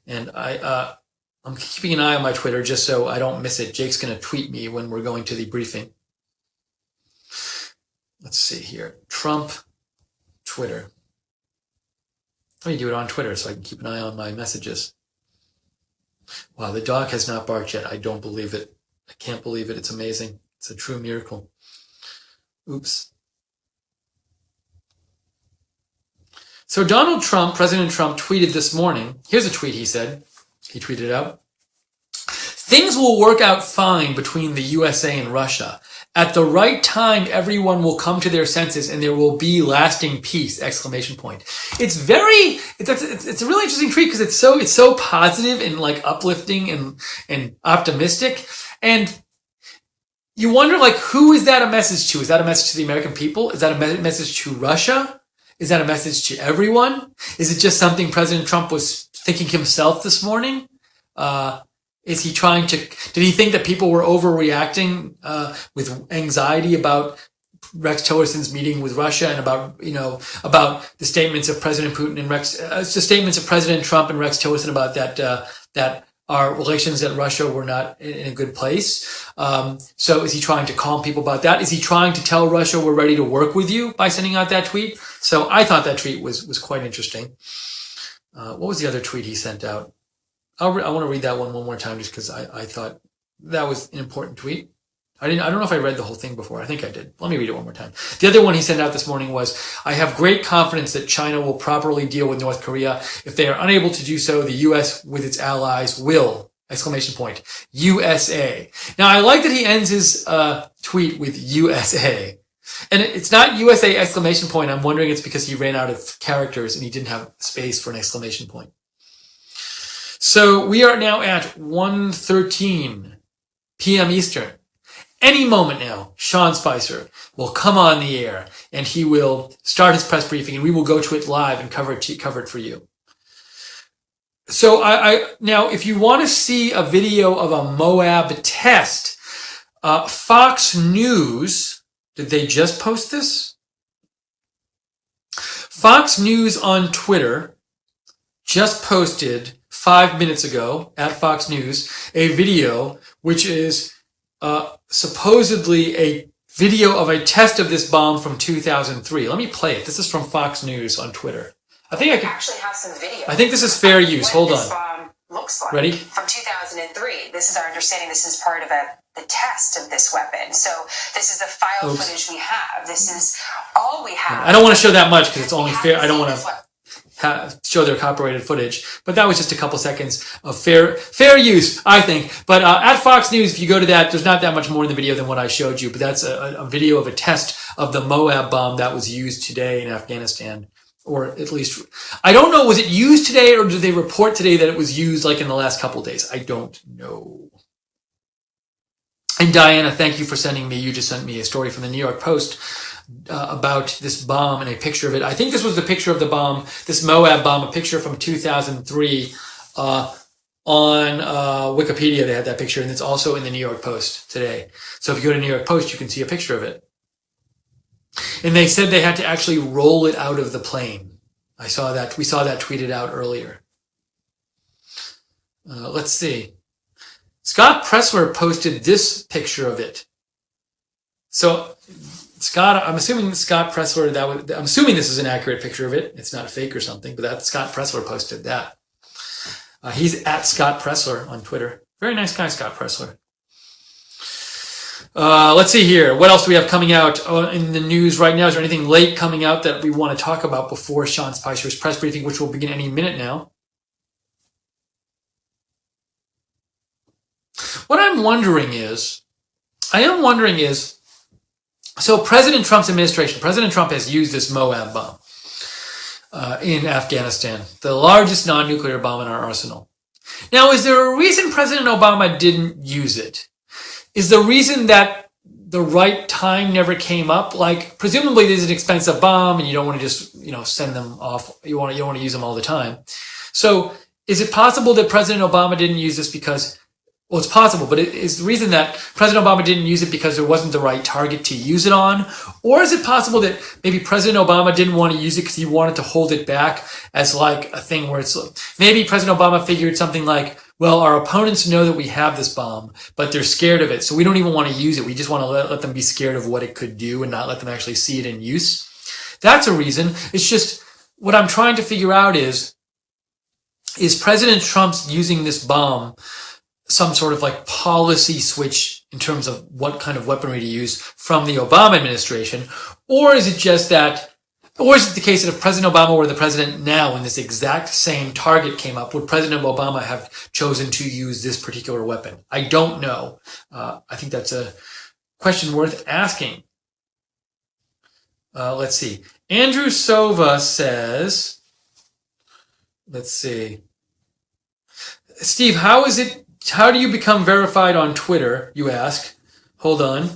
And I'm keeping an eye on my Twitter just so I don't miss it. Jake's going to tweet me when we're going to the briefing. Let's see here. Trump, Twitter. Let me do it on Twitter so I can keep an eye on my messages. Wow, the dog has not barked yet. I don't believe it. I can't believe it. It's amazing. It's a true miracle. Oops. So Donald Trump, President Trump, tweeted this morning. Here's a tweet he said. He tweeted out, "Things will work out fine between the USA and Russia. At the right time, everyone will come to their senses and there will be lasting peace!" Exclamation point. It's a really interesting tweet because it's so positive and like uplifting and optimistic. And you wonder, like, who is that a message to? Is that a message to the American people? Is that a message to Russia? Is that a message to everyone? Is it just something President Trump was thinking himself this morning? Is he trying to, did he think that people were overreacting with anxiety about Rex Tillerson's meeting with Russia and about the statements of President Putin and the statements of President Trump and Rex Tillerson about that our relations at Russia were not in a good place. So is he trying to calm people about that? Is he trying to tell Russia we're ready to work with you by sending out that tweet? So I thought that tweet was quite interesting. What was the other tweet he sent out? I want to read that one more time just because I thought that was an important tweet. I don't know if I read the whole thing before. I think I did. Let me read it one more time. The other one he sent out this morning was, "I have great confidence that China will properly deal with North Korea. If they are unable to do so, the U.S. with its allies will!" Exclamation point. USA. Now I like that he ends his tweet with USA. And it's not USA exclamation point. I'm wondering it's because he ran out of characters and he didn't have space for an exclamation point. So we are now at 1:13 p.m. Eastern. Any moment now, Sean Spicer will come on the air and he will start his press briefing and we will go to it live and cover it for you. So now, if you want to see a video of a Moab test, Fox News, did they just post this? Fox News on Twitter just posted 5 minutes ago at Fox News a video which is supposedly a video of a test of this bomb from 2003. Let me play it. This is from Fox News on Twitter. I think I can actually have some video. I think this is fair use. Hold on. Bomb looks like. Ready? From 2003. This is our understanding. This is part of the test of this weapon. So this is the file footage we have. This is all we have. I don't want to show that much because it's only fair. I don't want to show their copyrighted footage, but that was just a couple seconds of fair use, I think. But at Fox News, if you go to that, there's not that much more in the video than what I showed you, but that's a video of a test of the Moab bomb that was used today in Afghanistan, or at least, I don't know, was it used today or did they report today that it was used like in the last couple of days? I don't know. And Diana, thank you for sending me, you just sent me a story from the New York Post about this bomb and a picture of it. I think this was the picture of the bomb, this Moab bomb, a picture from 2003 on Wikipedia. They had that picture, and it's also in the New York Post today. So if you go to New York Post, you can see a picture of it. And they said they had to actually roll it out of the plane. I saw that. We saw that tweeted out earlier. Let's see. Scott Pressler posted this picture of it. So Scott, I'm assuming Scott Pressler, I'm assuming this is an accurate picture of it. It's not a fake or something, but that Scott Pressler posted that. He's at Scott Pressler on Twitter. Very nice guy, Scott Pressler. Let's see here. What else do we have coming out in the news right now? Is there anything late coming out that we want to talk about before Sean Spicer's press briefing, which will begin any minute now? What I am wondering is, so President Trump's administration, President Trump has used this Moab bomb in Afghanistan, the largest non-nuclear bomb in our arsenal. Now, is there a reason President Obama didn't use it? Is the reason that the right time never came up? Like, presumably this is an expensive bomb and you don't want to just, send them off. You don't want to use them all the time. So is it possible that President Obama didn't use this because Well, it's possible, but is the reason that President Obama didn't use it because there wasn't the right target to use it on? Or is it possible that maybe President Obama didn't want to use it because he wanted to hold it back as like a thing where it's maybe President Obama figured something like, well, our opponents know that we have this bomb, but they're scared of it. So we don't even want to use it. We just want to let them be scared of what it could do and not let them actually see it in use. That's a reason. It's just what I'm trying to figure out is President Trump's using this bomb some sort of like policy switch in terms of what kind of weaponry to use from the Obama administration? Or is it just that, or is it the case that if President Obama were the president now and this exact same target came up, would President Obama have chosen to use this particular weapon? I don't know. I think that's a question worth asking. Let's see. Andrew Sova says, let's see. Steve, how do you become verified on Twitter? You ask. Hold on.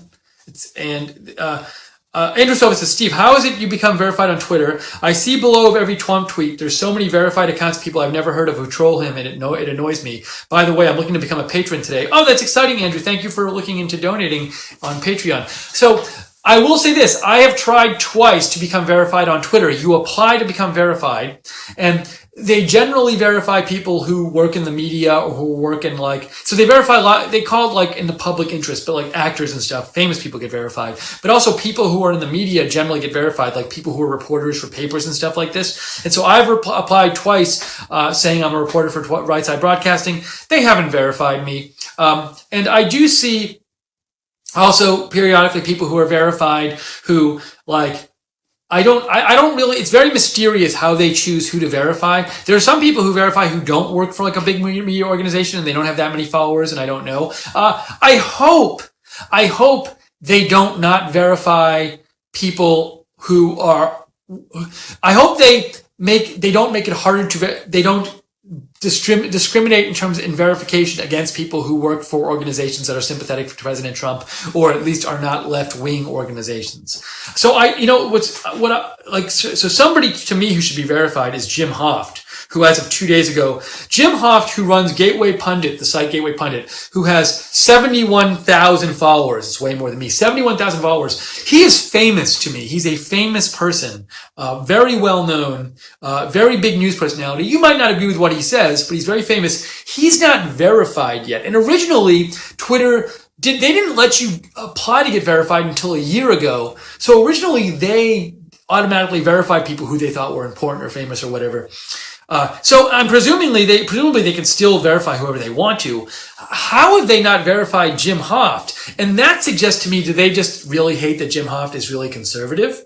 Andrew Sova says, Steve, how is it you become verified on Twitter? I see below of every Trump tweet, there's so many verified accounts of people I've never heard of who troll him, and it annoys me. By the way, I'm looking to become a patron today. Oh, that's exciting, Andrew. Thank you for looking into donating on Patreon. So I will say this. I have tried twice to become verified on Twitter. You apply to become verified, and they generally verify people who work in the media or who work in so they verify a lot, they call it in the public interest, but like actors and stuff, famous people get verified. But also people who are in the media generally get verified, like people who are reporters for papers and stuff like this. And so I've applied twice, saying I'm a reporter for Right Side Broadcasting. They haven't verified me. And I do see also periodically people who are verified who I don't really, it's very mysterious how they choose who to verify. There are some people who verify who don't work for a big media organization and they don't have that many followers, and I don't know. I hope they don't not verify people who are, I hope they don't make it harder they don't discriminate in verification against people who work for organizations that are sympathetic to President Trump, or at least are not left-wing organizations. So so somebody to me who should be verified is Jim Hoft, who as of 2 days ago, Jim Hoft, who runs Gateway Pundit, the site Gateway Pundit, who has 71,000 followers. It's way more than me. 71,000 followers. He is famous to me. He's a famous person, very well known, very big news personality. You might not agree with what he says, but he's very famous. He's not verified yet. And originally, Twitter they didn't let you apply to get verified until a year ago. So originally, they automatically verified people who they thought were important or famous or whatever. So I'm presumably they can still verify whoever they want to. How have they not verified Jim Hoft? And that suggests to me, do they just really hate that Jim Hoft is really conservative?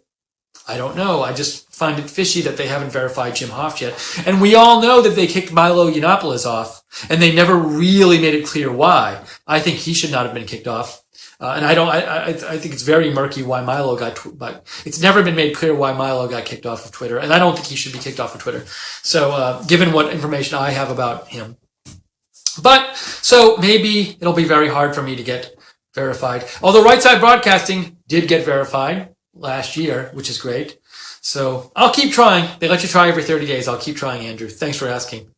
I don't know. I just find it fishy that they haven't verified Jim Hoft yet. And we all know that they kicked Milo Yiannopoulos off, and they never really made it clear why. I think he should not have been kicked off. And I think it's very murky why Milo but it's never been made clear why Milo got kicked off of Twitter. And I don't think he should be kicked off of Twitter. So, given what information I have about him. But, so maybe it'll be very hard for me to get verified. Although Right Side Broadcasting did get verified last year, which is great. So I'll keep trying. They let you try every 30 days. I'll keep trying, Andrew. Thanks for asking.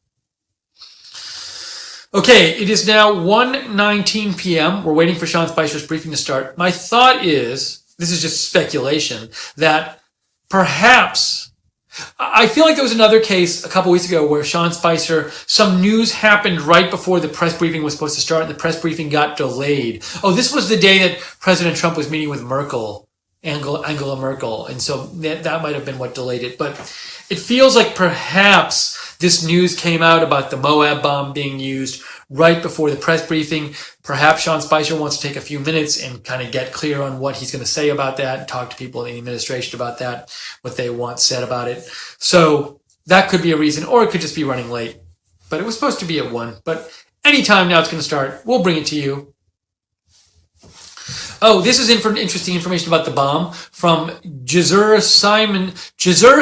Okay, it is now 1:19 p.m. We're waiting for Sean Spicer's briefing to start. My thought is, this is just speculation, that perhaps, I feel like there was another case a couple weeks ago where Sean Spicer, some news happened right before the press briefing was supposed to start, and the press briefing got delayed. Oh, this was the day that President Trump was meeting with Angela Merkel, and so that might have been what delayed it. But it feels like perhaps this news came out about the Moab bomb being used right before the press briefing. Perhaps Sean Spicer wants to take a few minutes and kind of get clear on what he's going to say about that and talk to people in the administration about that, what they want said about it. So that could be a reason, or it could just be running late. But it was supposed to be at 1. But anytime now it's going to start, we'll bring it to you. Oh, this is interesting information about the bomb from Jazur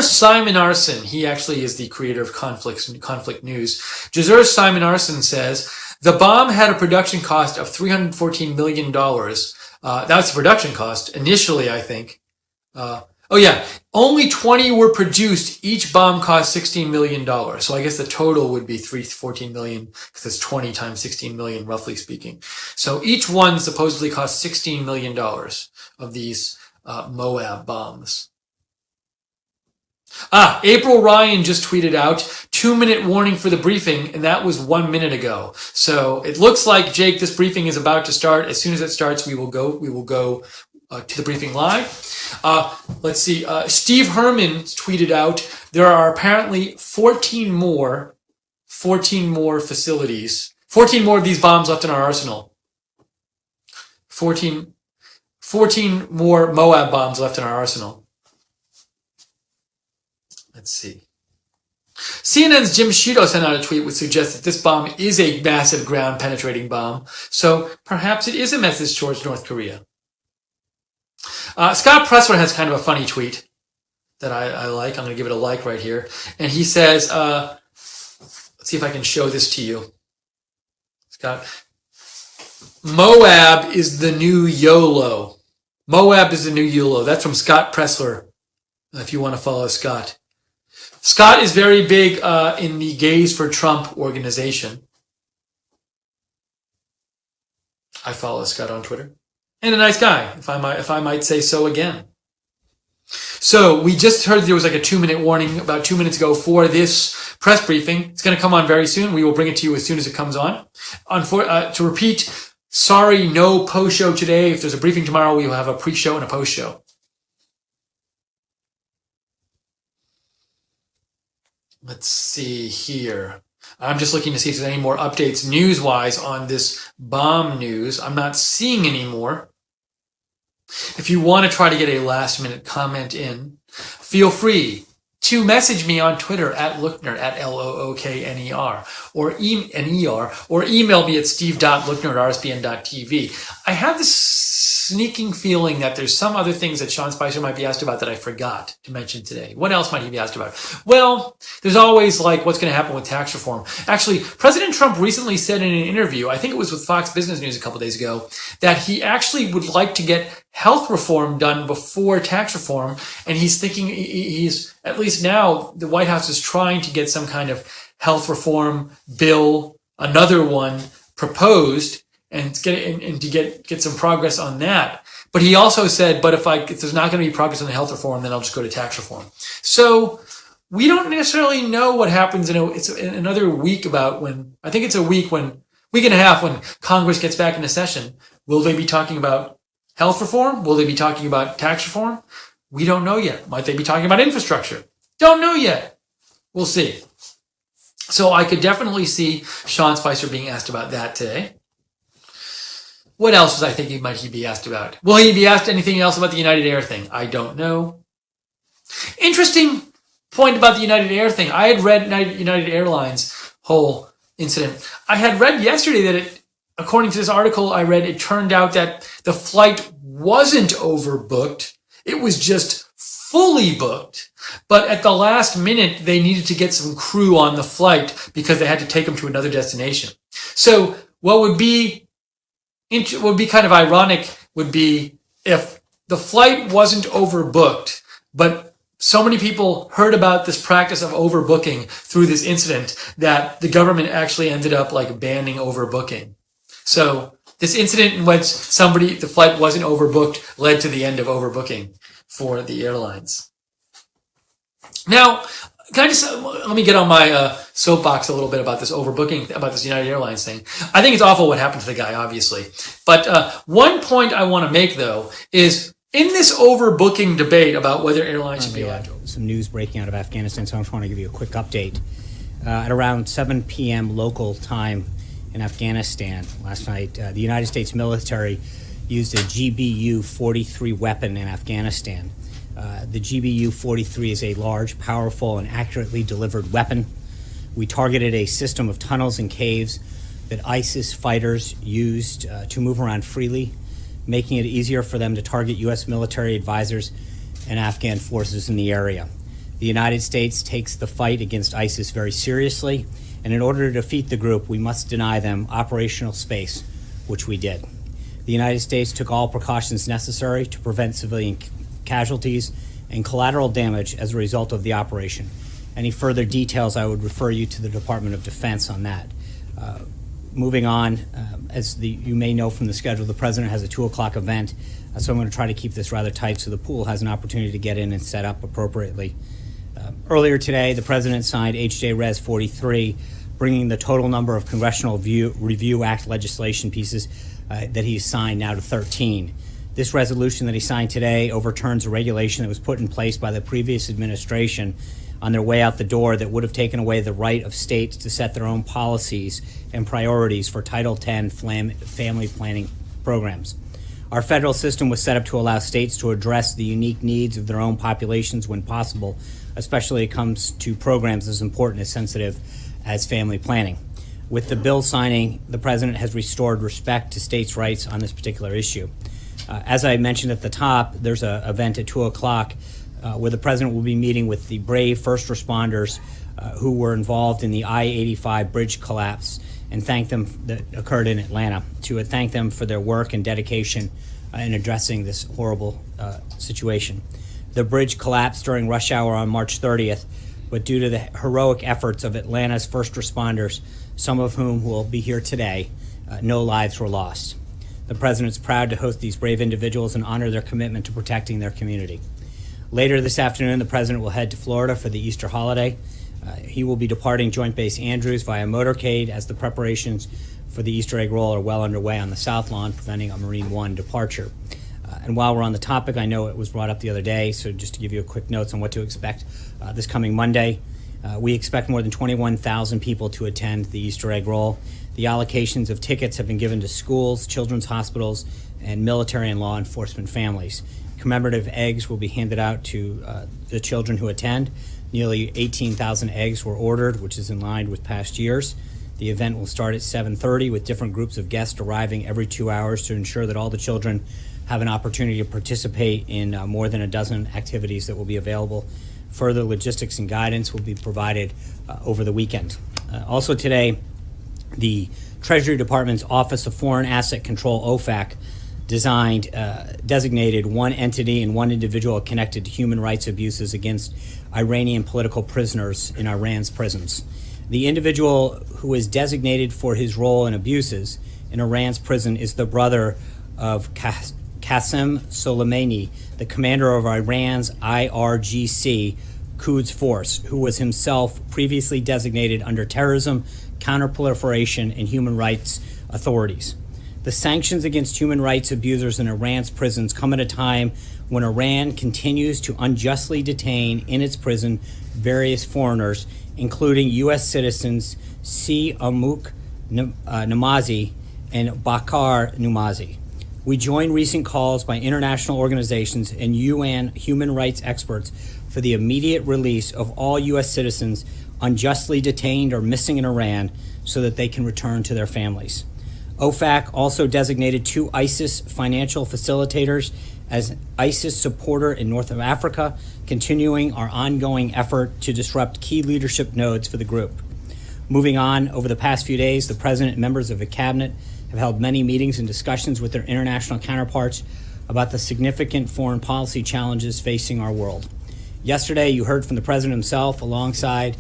Simonarson. He actually is the creator of Conflict News. Jazur Simonarson says, the bomb had a production cost of $314 million. That's the production cost initially, I think. Oh yeah, only 20 were produced. Each bomb cost $16 million. So I guess the total would be 14 million because it's 20 times 16 million, roughly speaking. So each one supposedly cost $16 million of these Moab bombs. April Ryan just tweeted out 2-minute warning for the briefing, and that was 1 minute ago. So it looks like, Jake, this briefing is about to start. As soon as it starts, we will go to the briefing live. Let's see. Steve Herman tweeted out there are apparently 14 more facilities, 14 more of these bombs left in our arsenal. 14 more Moab bombs left in our arsenal. Let's see. CNN's Jim Sciutto sent out a tweet which suggests that this bomb is a massive ground-penetrating bomb, so perhaps it is a message towards North Korea. Scott Pressler has kind of a funny tweet that I like. I'm going to give it a like right here. And he says, let's see if I can show this to you. Scott, Moab is the new YOLO. Moab is the new YOLO. That's from Scott Pressler, if you want to follow Scott. Scott is very big in the Gays for Trump organization. I follow Scott on Twitter. And a nice guy, if I might say so again. So we just heard there was like a 2-minute warning about 2 minutes ago for this press briefing. It's going to come on very soon. We will bring it to you as soon as it comes on. To repeat, sorry, no post-show today. If there's a briefing tomorrow, we will have a pre-show and a post-show. Let's see here. I'm just looking to see if there's any more updates news-wise on this bomb news. I'm not seeing any more. If you want to try to get a last-minute comment in, feel free to message me on Twitter at Lookner, at Lookner, or email me at steve.lookner@rspn.tv. I have this sneaking feeling that there's some other things that Sean Spicer might be asked about that I forgot to mention today. What else might he be asked about? Well, there's always like what's going to happen with tax reform. Actually, President Trump recently said in an interview, I think it was with Fox Business News a couple days ago, that he actually would like to get health reform done before tax reform. And he's thinking, he's at least now, the White House is trying to get some kind of health reform bill, another one proposed, and to get some progress on that. But he also said, but if there's not going to be progress on the health reform, then I'll just go to tax reform. So we don't necessarily know what happens. It's another week week and a half when Congress gets back into session. Will they be talking about health reform? Will they be talking about tax reform? We don't know yet. Might they be talking about infrastructure? Don't know yet. We'll see. So I could definitely see Sean Spicer being asked about that today. What else was I thinking might he be asked about? Will he be asked anything else about the United Air thing? I don't know. Interesting point about the United Air thing. I had read United Airlines' whole incident. I had read yesterday that according to this article I read, it turned out that the flight wasn't overbooked. It was just fully booked. But at the last minute, they needed to get some crew on the flight because they had to take them to another destination. So what would be kind of ironic would be if the flight wasn't overbooked, but so many people heard about this practice of overbooking through this incident that the government actually ended up like banning overbooking. So this incident in which the flight wasn't overbooked led to the end of overbooking for the airlines. Now, let me get on my soapbox a little bit about this overbooking, about this United Airlines thing. I think it's awful what happened to the guy, obviously. But one point I want to make, though, is in this overbooking debate about whether airlines should be allowed to. Some news breaking out of Afghanistan, so I just want to give you a quick update. At around 7 p.m. local time in Afghanistan last night, the United States military used a GBU-43 weapon in Afghanistan. The GBU-43 is a large, powerful, and accurately delivered weapon. We targeted a system of tunnels and caves that ISIS fighters used to move around freely, making it easier for them to target U.S. military advisors and Afghan forces in the area. The United States takes the fight against ISIS very seriously, and in order to defeat the group, we must deny them operational space, which we did. The United States took all precautions necessary to prevent civilian casualties and collateral damage as a result of the operation. Any further details, I would refer you to the Department of Defense on that. Moving on, you may know from the schedule, the President has a 2 o'clock event, so I'm going to try to keep this rather tight so the pool has an opportunity to get in and set up appropriately. Earlier today, the President signed H.J. Res. 43, bringing the total number of Congressional Review Act legislation pieces that he's signed now to 13. This resolution that he signed today overturns a regulation that was put in place by the previous administration on their way out the door that would have taken away the right of states to set their own policies and priorities for Title X family planning programs. Our federal system was set up to allow states to address the unique needs of their own populations when possible, especially when it comes to programs as important and sensitive as family planning. With the bill signing, the President has restored respect to states' rights on this particular issue. As I mentioned at the top, there's an event at 2 o'clock where the President will be meeting with the brave first responders who were involved in the I-85 bridge collapse and thank them that occurred in Atlanta, to thank them for their work and dedication in addressing this horrible situation. The bridge collapsed during rush hour on March 30th, but due to the heroic efforts of Atlanta's first responders, some of whom will be here today, no lives were lost. The President's proud to host these brave individuals and honor their commitment to protecting their community. Later this afternoon, the President will head to Florida for the Easter holiday. He will be departing Joint Base Andrews via motorcade as the preparations for the Easter egg roll are well underway on the South Lawn, preventing a Marine One departure. And while we're on the topic, I know it was brought up the other day, so just to give you a quick notes on what to expect this coming Monday, we expect more than 21,000 people to attend the Easter egg roll. The allocations of tickets have been given to schools, children's hospitals, and military and law enforcement families. Commemorative eggs will be handed out to the children who attend. Nearly 18,000 eggs were ordered, which is in line with past years. The event will start at 7:30 with different groups of guests arriving every 2 hours to ensure that all the children have an opportunity to participate in more than a dozen activities that will be available. Further logistics and guidance will be provided over the weekend. Also today, the Treasury Department's Office of Foreign Asset Control, OFAC, designated one entity and one individual connected to human rights abuses against Iranian political prisoners in Iran's prisons. The individual who is designated for his role in abuses in Iran's prison is the brother of Qasem Soleimani, the commander of Iran's IRGC Quds Force, who was himself previously designated under terrorism, counterproliferation, and human rights authorities. The sanctions against human rights abusers in Iran's prisons come at a time when Iran continues to unjustly detain in its prison various foreigners, including U.S. citizens Si Amuk Namazi and Bakar Numazi. We join recent calls by international organizations and UN human rights experts for the immediate release of all U.S. citizens unjustly detained or missing in Iran so that they can return to their families. OFAC also designated 2 ISIS financial facilitators as ISIS supporter in North Africa, continuing our ongoing effort to disrupt key leadership nodes for the group. Moving on, over the past few days, the President and members of the Cabinet have held many meetings and discussions with their international counterparts about the significant foreign policy challenges facing our world. Yesterday, you heard from the President himself alongside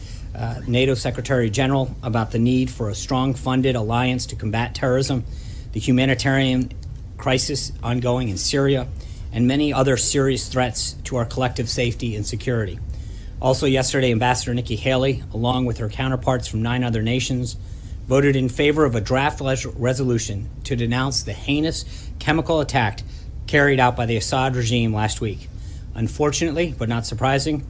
NATO Secretary General about the need for a strong funded alliance to combat terrorism, the humanitarian crisis ongoing in Syria, and many other serious threats to our collective safety and security. Also yesterday, Ambassador Nikki Haley, along with her counterparts from 9 other nations, voted in favor of a draft resolution to denounce the heinous chemical attack carried out by the Assad regime last week. Unfortunately, but not surprising,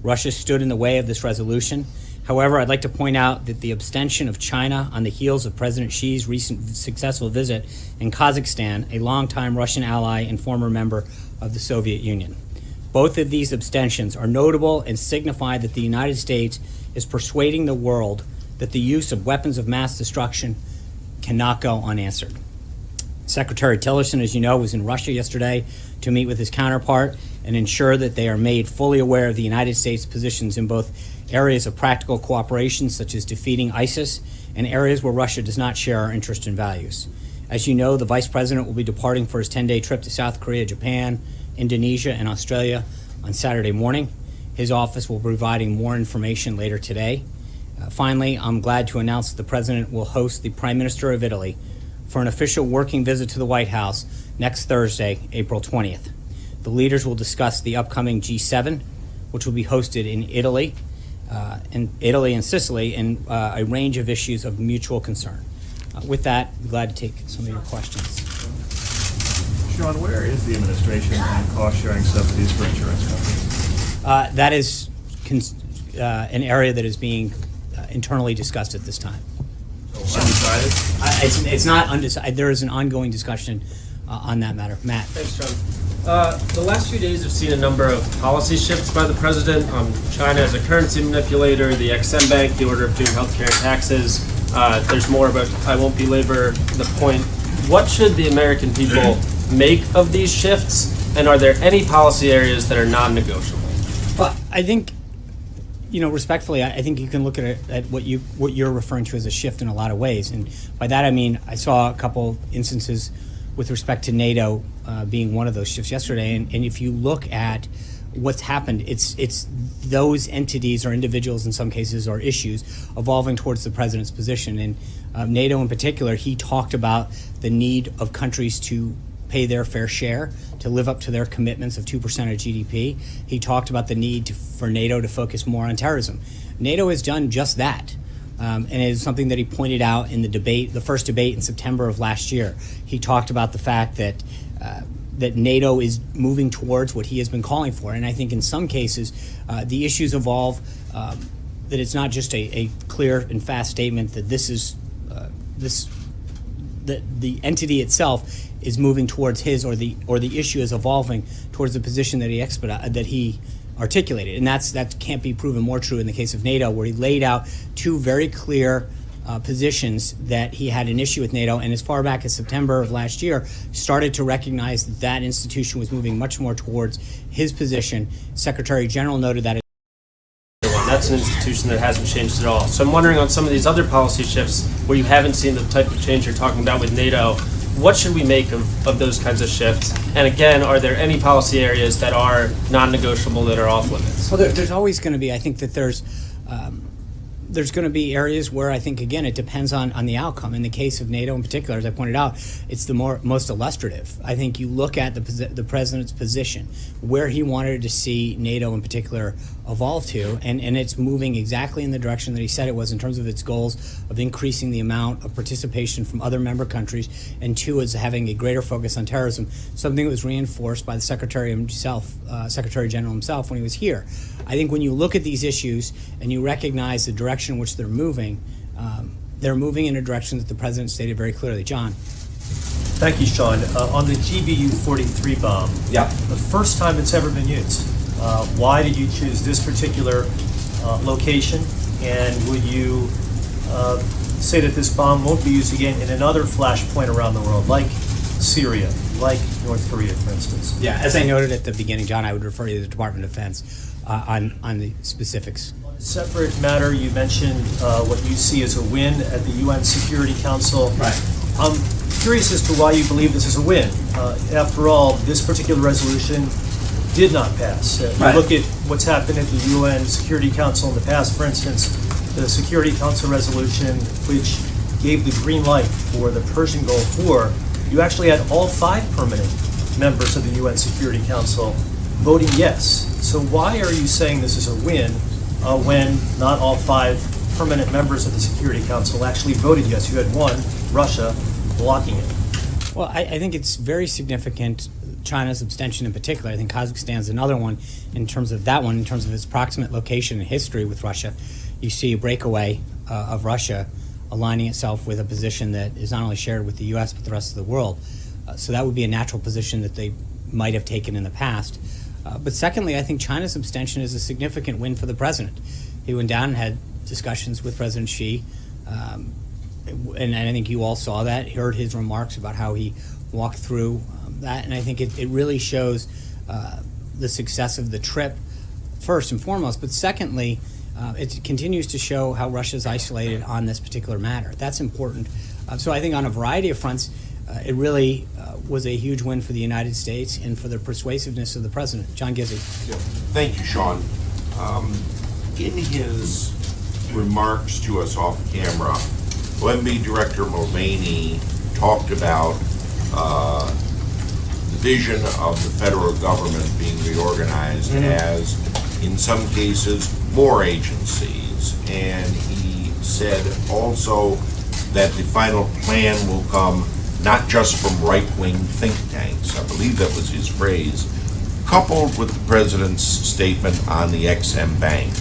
Russia stood in the way of this resolution. However, I'd like to point out that the abstention of China on the heels of President Xi's recent successful visit in Kazakhstan, a longtime Russian ally and former member of the Soviet Union. Both of these abstentions are notable and signify that the United States is persuading the world that the use of weapons of mass destruction cannot go unanswered. Secretary Tillerson, as you know, was in Russia yesterday to meet with his counterpart and ensure that they are made fully aware of the United States' positions in both areas of practical cooperation, such as defeating ISIS, and areas where Russia does not share our interests and values. As you know, the Vice President will be departing for his 10-day trip to South Korea, Japan, Indonesia, and Australia on Saturday morning. His office will be providing more information later today. Finally, I'm glad to announce that the President will host the Prime Minister of Italy for an official working visit to the White House next Thursday, April 20th. The leaders will discuss the upcoming G7, which will be hosted in Italy and Sicily, and a range of issues of mutual concern. With that, I'm glad to take some of your questions. Sean, where is the administration on cost-sharing subsidies for insurance companies? That is an area that is being internally discussed at this time. Undecided? It's not undecided. There is an ongoing discussion on that matter. Matt. Thanks, John. The last few days have seen a number of policy shifts by the president on China as a currency manipulator, the XM Bank, the order of doing healthcare and taxes. There's more, but I won't belabor the point. What should the American people make of these shifts, and are there any policy areas that are non-negotiable? Well, I think, respectfully, I think you can look at it at what you're referring to as a shift in a lot of ways, and by that I mean I saw a couple instances with respect to NATO being one of those shifts yesterday, and if you look at what's happened, it's those entities or individuals in some cases or issues evolving towards the president's position, and NATO in particular, he talked about the need of countries to pay their fair share, to live up to their commitments of 2% of GDP. He talked about the need for NATO to focus more on terrorism. NATO has done just that. And it is something that he pointed out in the first debate in September of last year. He talked about the fact that NATO is moving towards what he has been calling for. And I think in some cases, the issues evolve, that it's not just a clear and fast statement that that the entity itself is moving towards his, or the issue is evolving towards the position that he articulated, and that can't be proven more true in the case of NATO, where he laid out two very clear positions that he had an issue with NATO, and as far back as September of last year, started to recognize that institution was moving much more towards his position. Secretary General noted that. That's an institution that hasn't changed at all. So I'm wondering on some of these other policy shifts where you haven't seen the type of change you're talking about with NATO, what should we make of those kinds of shifts? And again, are there any policy areas that are non-negotiable that are off limits? Well, there's always going to be. I think that there's going to be areas where I think, again, it depends on the outcome. In the case of NATO in particular, as I pointed out, it's the most illustrative. I think you look at the president's position, where he wanted to see NATO in particular evolve to, and it's moving exactly in the direction that he said it was in terms of its goals of increasing the amount of participation from other member countries, and two, is having a greater focus on terrorism, something that was reinforced by the Secretary General himself when he was here. I think when you look at these issues and you recognize the direction in which they're moving in a direction that the president stated very clearly. John. Thank you, Sean. On the GBU-43 bomb, the first time it's ever been used, why did you choose this particular location? And would you say that this bomb won't be used again in another flashpoint around the world, like Syria, like North Korea, for instance? Yeah, as I noted at the beginning, John, I would refer you to the Department of Defense on the specifics. Separate matter, you mentioned what you see as a win at the UN Security Council. Right. I'm curious as to why you believe this is a win. After all, this particular resolution did not pass. Right. You look at what's happened at the UN Security Council in the past, for instance, the Security Council resolution, which gave the green light for the Persian Gulf War, you actually had all 5 permanent members of the UN Security Council voting yes. So why are you saying this is a win when not all 5 permanent members of the Security Council actually voted yes? You had one, Russia, blocking it. Well, I think it's very significant, China's abstention in particular. I think Kazakhstan's another one in terms of its proximate location and history with Russia. You see a breakaway of Russia aligning itself with a position that is not only shared with the U.S. but the rest of the world. So that would be a natural position that they might have taken in the past. But secondly, I think China's abstention is a significant win for the president. He went down and had discussions with President Xi, and I think you all saw that, heard his remarks about how he walked through that, and I think it really shows the success of the trip, first and foremost, but secondly, it continues to show how Russia's isolated on this particular matter. That's important. So I think on a variety of fronts, it really was a huge win for the United States and for the persuasiveness of the president. John Gizzi. Thank you, Sean. In his remarks to us off camera, OMB Director Mulvaney talked about the vision of the federal government being reorganized as, in some cases, more agencies. And he said also that the final plan will come not just from right-wing think tanks, I believe that was his phrase, coupled with the president's statement on the XM Bank.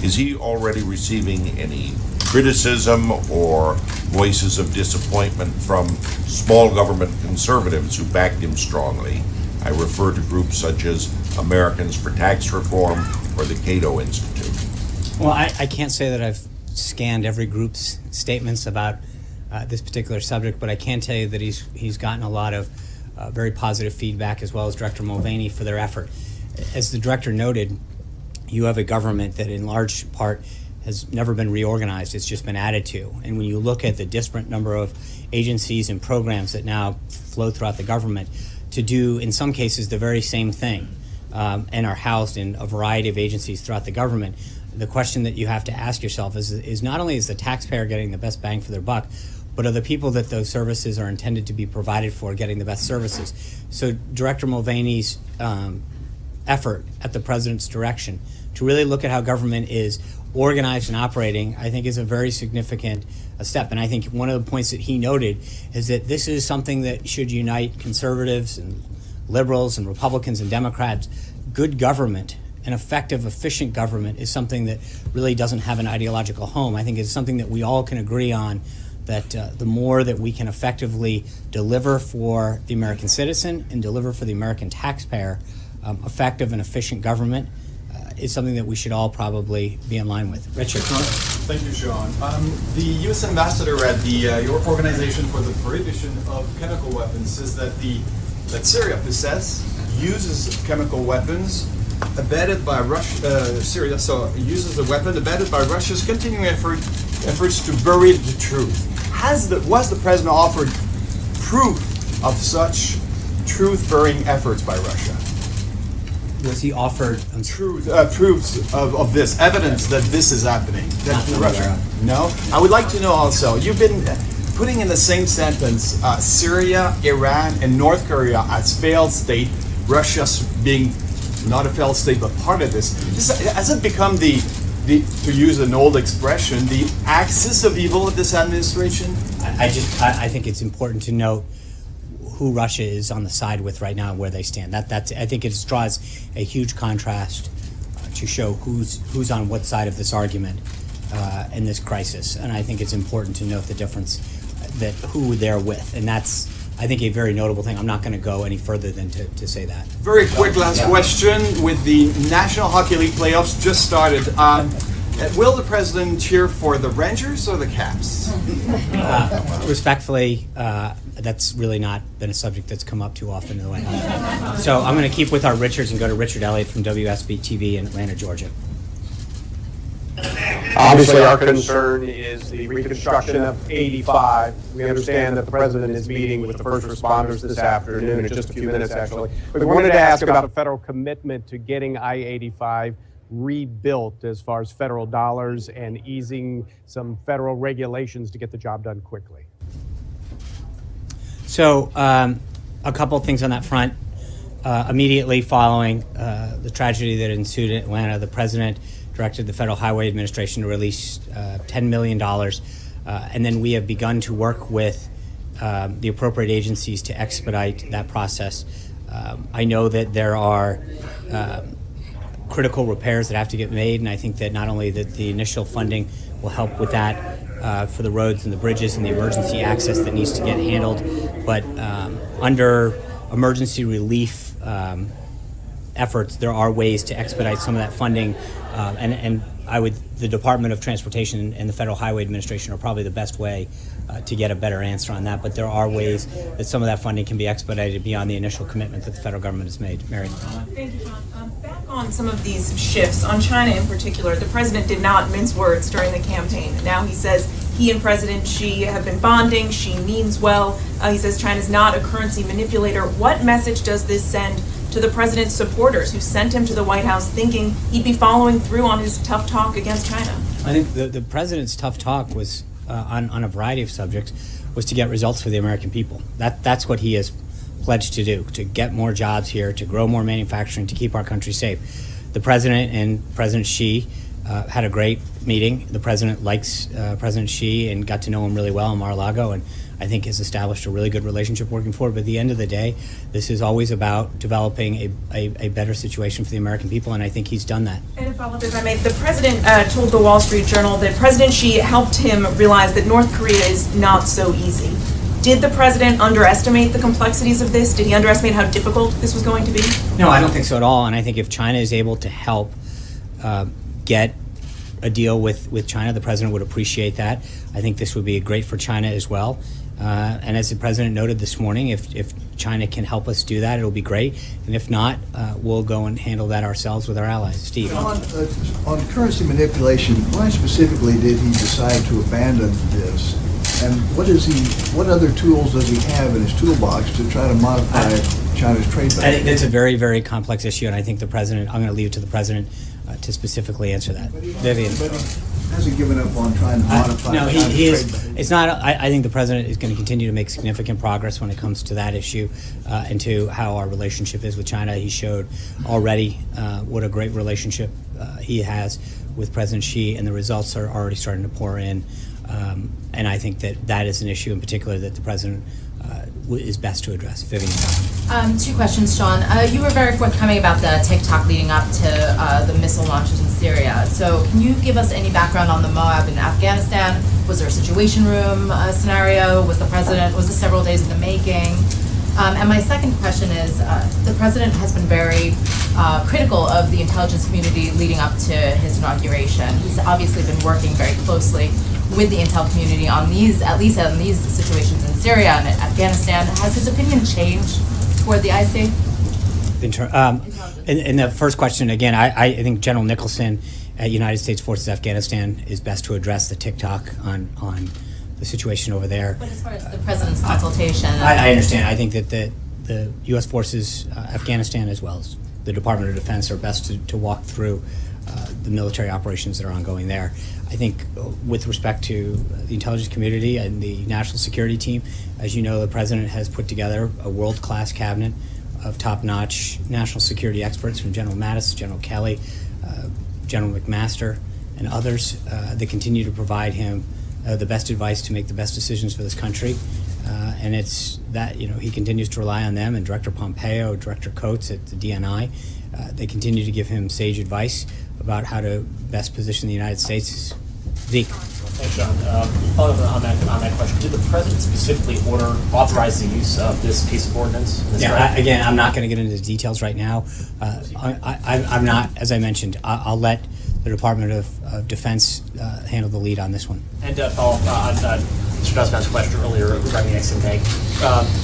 Is he already receiving any criticism or voices of disappointment from small government conservatives who backed him strongly? I refer to groups such as Americans for Tax Reform or the Cato Institute. Well, I can't say that I've scanned every group's statements about this particular subject, but I can tell you that he's gotten a lot of very positive feedback, as well as Director Mulvaney, for their effort. As the director noted, you have a government that in large part has never been reorganized. It's just been added to. And when you look at the disparate number of agencies and programs that now flow throughout the government to do, in some cases, the very same thing, and are housed in a variety of agencies throughout the government, the question that you have to ask yourself is not only is the taxpayer getting the best bang for their buck, but are the people that those services are intended to be provided for getting the best services? So Director Mulvaney's effort at the president's direction to really look at how government is organized and operating, I think, is a very significant step. And I think one of the points that he noted is that this is something that should unite conservatives and liberals and Republicans and Democrats. Good government, an effective, efficient government, is something that really doesn't have an ideological home. I think it's something that we all can agree on, that the more that we can effectively deliver for the American citizen and deliver for the American taxpayer, effective and efficient government is something that we should all probably be in line with. Richard. Thank you, Sean. The U.S. ambassador at the your organization for the prohibition of chemical weapons says that Syria uses chemical weapons abetted by Russia. Syria uses a weapon abetted by Russia's continuing efforts to bury the truth. Was the president offered proof of such truth-burying efforts by Russia? Was he offered Proofs of this, evidence that this is happening? Not aware. No? I would like to know also, you've been putting in the same sentence Syria, Iran, and North Korea as failed state, Russia being not a failed state but part of this. Has it become the, to use an old expression, the axis of evil of this administration? I think it's important to note who Russia is on the side with right now and where they stand. That's I think it draws a huge contrast to show who's on what side of this argument in this crisis. And I think it's important to note the difference that who they're with. And that's, I think, a very notable thing. I'm not going to go any further than to say that. Very quick last question. With the National Hockey League playoffs just started, will the president cheer for the Rangers or the Caps? Respectfully, that's really not been a subject that's come up too often in the White House. So I'm going to keep with our Richards and go to Richard Elliott from WSB TV in Atlanta, Georgia. Obviously, our concern is the reconstruction of 85. We understand that the president is meeting with the first responders this afternoon in just a few minutes, actually. But we wanted to ask about a federal commitment to getting I-85 rebuilt as far as federal dollars and easing some federal regulations to get the job done quickly. So a couple of things on that front. Immediately following the tragedy that ensued in Atlanta, the president directed the Federal Highway Administration to release $10 million. And then we have begun to work with the appropriate agencies to expedite that process. I know that there are critical repairs that have to get made, and I think that not only that the initial funding will help with that for the roads and the bridges and the emergency access that needs to get handled, but under emergency relief efforts, there are ways to expedite some of that funding, and the Department of Transportation and the Federal Highway Administration are probably the best way to get a better answer on that. But there are ways that some of that funding can be expedited beyond the initial commitment that the federal government has made. Mary. Thank you, John. Back on some of these shifts, on China in particular, the president did not mince words during the campaign. Now he says he and President Xi have been bonding. Xi means well. He says China's not a currency manipulator. What message does this send to the president's supporters who sent him to the White House thinking he'd be following through on his tough talk against China? I think the president's tough talk was on a variety of subjects, was to get results for the American people. That's what he has pledged to do, to get more jobs here, to grow more manufacturing, to keep our country safe. The president and President Xi had a great meeting. The president likes President Xi and got to know him really well in Mar-a-Lago, and I think has established a really good relationship working forward. But at the end of the day, this is always about developing a better situation for the American people, and I think he's done that. And a follow-up, if I may, the president told the Wall Street Journal that President Xi helped him realize that North Korea is not so easy. Did the president underestimate the complexities of this? Did he underestimate how difficult this was going to be? No, I don't think so at all. And I think if China is able to help get a deal with China, the president would appreciate that. I think this would be great for China as well. And as the president noted this morning, if China can help us do that, it'll be great. And if not, we'll go and handle that ourselves with our allies. Steve. On currency manipulation, why specifically did he decide to abandon this? And what other tools does he have in his toolbox to try to modify China's trade balance? I think that's a very, very complex issue, and I think the president, I'm going to leave it to the president to specifically answer that. Vivian. But he hasn't given up on trying to modify No, China's he is. trade balance. It's not. I think the president is going to continue to make significant progress when it comes to that issue and to how our relationship is with China. He showed already what a great relationship he has with President Xi, and the results are already starting to pour in. And I think that is an issue in particular that the president is best to address. Vivian. 2 questions, Sean. You were very forthcoming about the TikTok leading up to the missile launches in Syria. So can you give us any background on the Moab in Afghanistan? Was there a situation room scenario? Was this several days in the making? And my second question is, the president has been very critical of the intelligence community leading up to his inauguration. He's obviously been working very closely with the intel community on these, at least on these situations in Syria and Afghanistan. Has his opinion changed toward the IC? In the first question, again, I think General Nicholson at United States Forces Afghanistan is best to address the TikTok on the situation over there. But as far as the president's consultation, I understand. I think that the U.S. Forces Afghanistan, as well as the Department of Defense, are best to walk through the military operations that are ongoing there. I think with respect to the intelligence community and the national security team, as you know, the president has put together a world-class cabinet of top-notch national security experts, from General Mattis, General Kelly, General McMaster, and others that continue to provide him the best advice to make the best decisions for this country. And it's that, he continues to rely on them, and Director Pompeo, Director Coates at the DNI, they continue to give him sage advice about how to best position the United States. Zeke. Thanks, John. Following up on that question, did the president specifically authorize the use of this piece of ordinance? Again, I'm not going to get into the details right now. I'm not, as I mentioned, I'll let the Department of Defense handle the lead on this one. And follow up on Mr. Nussbaum's question earlier regarding the Exim Bank.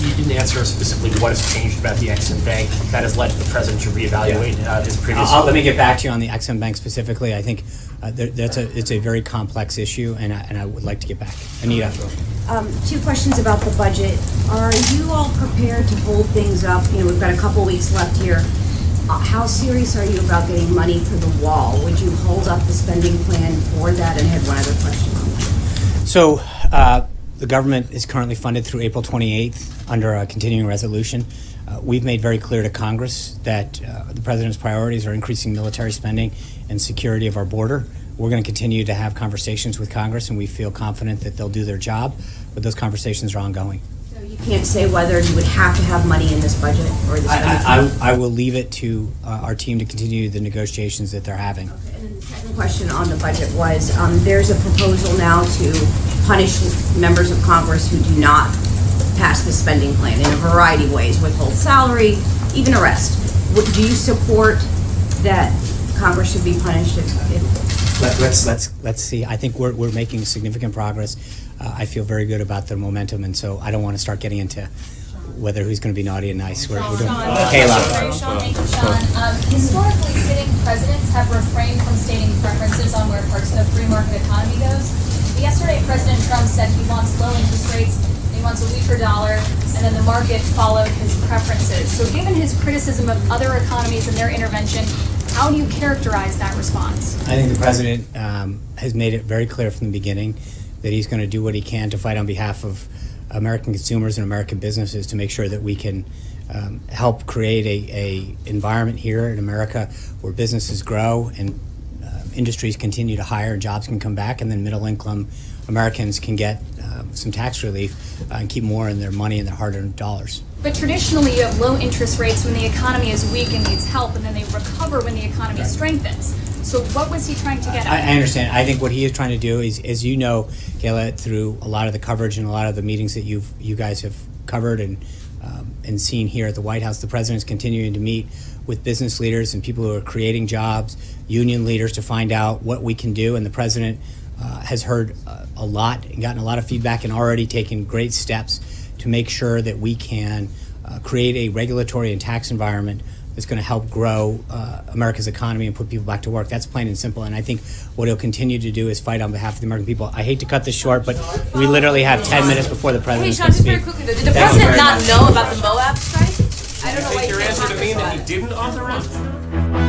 You didn't answer specifically what has changed about the Exim Bank that has led the president to reevaluate his previous... Let me get back to you on the Exim Bank specifically. I think it's a very complex issue, and I would like to get back. Anita. 2 questions about the budget. Are you all prepared to hold things up? We've got a couple weeks left here. How serious are you about getting money for the wall? Would you hold up the spending plan for that? And I had one other question on that. So the government is currently funded through April 28th under a continuing resolution. We've made very clear to Congress that the president's priorities are increasing military spending and security of our border. We're going to continue to have conversations with Congress, and we feel confident that they'll do their job, but those conversations are ongoing. So you can't say whether you would have to have money in this budget or this I will leave it to our team to continue the negotiations that they're having. Okay. And then the second question on the budget was, there's a proposal now to punish members of Congress who do not pass the spending plan in a variety of ways, withhold salary, even arrest. Do you support that Congress should be punished if Let's see. I think we're making significant progress. I feel very good about the momentum, and so I don't want to start getting into whether who's going to be naughty and nice. We're doing Kayla. Thank you, Sean. Historically, sitting presidents have refrained from stating preferences on where parts of the free market economy goes. But yesterday, President Trump said he wants low interest rates, he wants a weaker dollar, and then the market followed his preferences. So given his criticism of other economies and their intervention, how do you characterize that response? I think the president has made it very clear from the beginning that he's going to do what he can to fight on behalf of American consumers and American businesses to make sure that we can help create a environment here in America where businesses grow and industries continue to hire and jobs can come back, and then middle income Americans can get some tax relief and keep more in their money and their hard-earned dollars. But traditionally, you have low interest rates when the economy is weak and needs help, and then they recover when the economy strengthens. So what was he trying to get at? I understand. I think what he is trying to do is, as you know, Kayla, through a lot of the coverage and a lot of the meetings that you guys have covered and seen here at the White House, the president is continuing to meet with business leaders and people who are creating jobs, union leaders, to find out what we can do. And the president has heard a lot and gotten a lot of feedback and already taken great steps to make sure that we can create a regulatory and tax environment that's going to help grow America's economy and put people back to work. That's plain and simple. And I think what he'll continue to do is fight on behalf of the American people. I hate to cut this short, but we literally have 10 minutes before the president Sean, can just very speak. quickly though, did the president not know about the Moab strike? I don't know why he Your can't answer talk to about mean it. that he didn't authorize?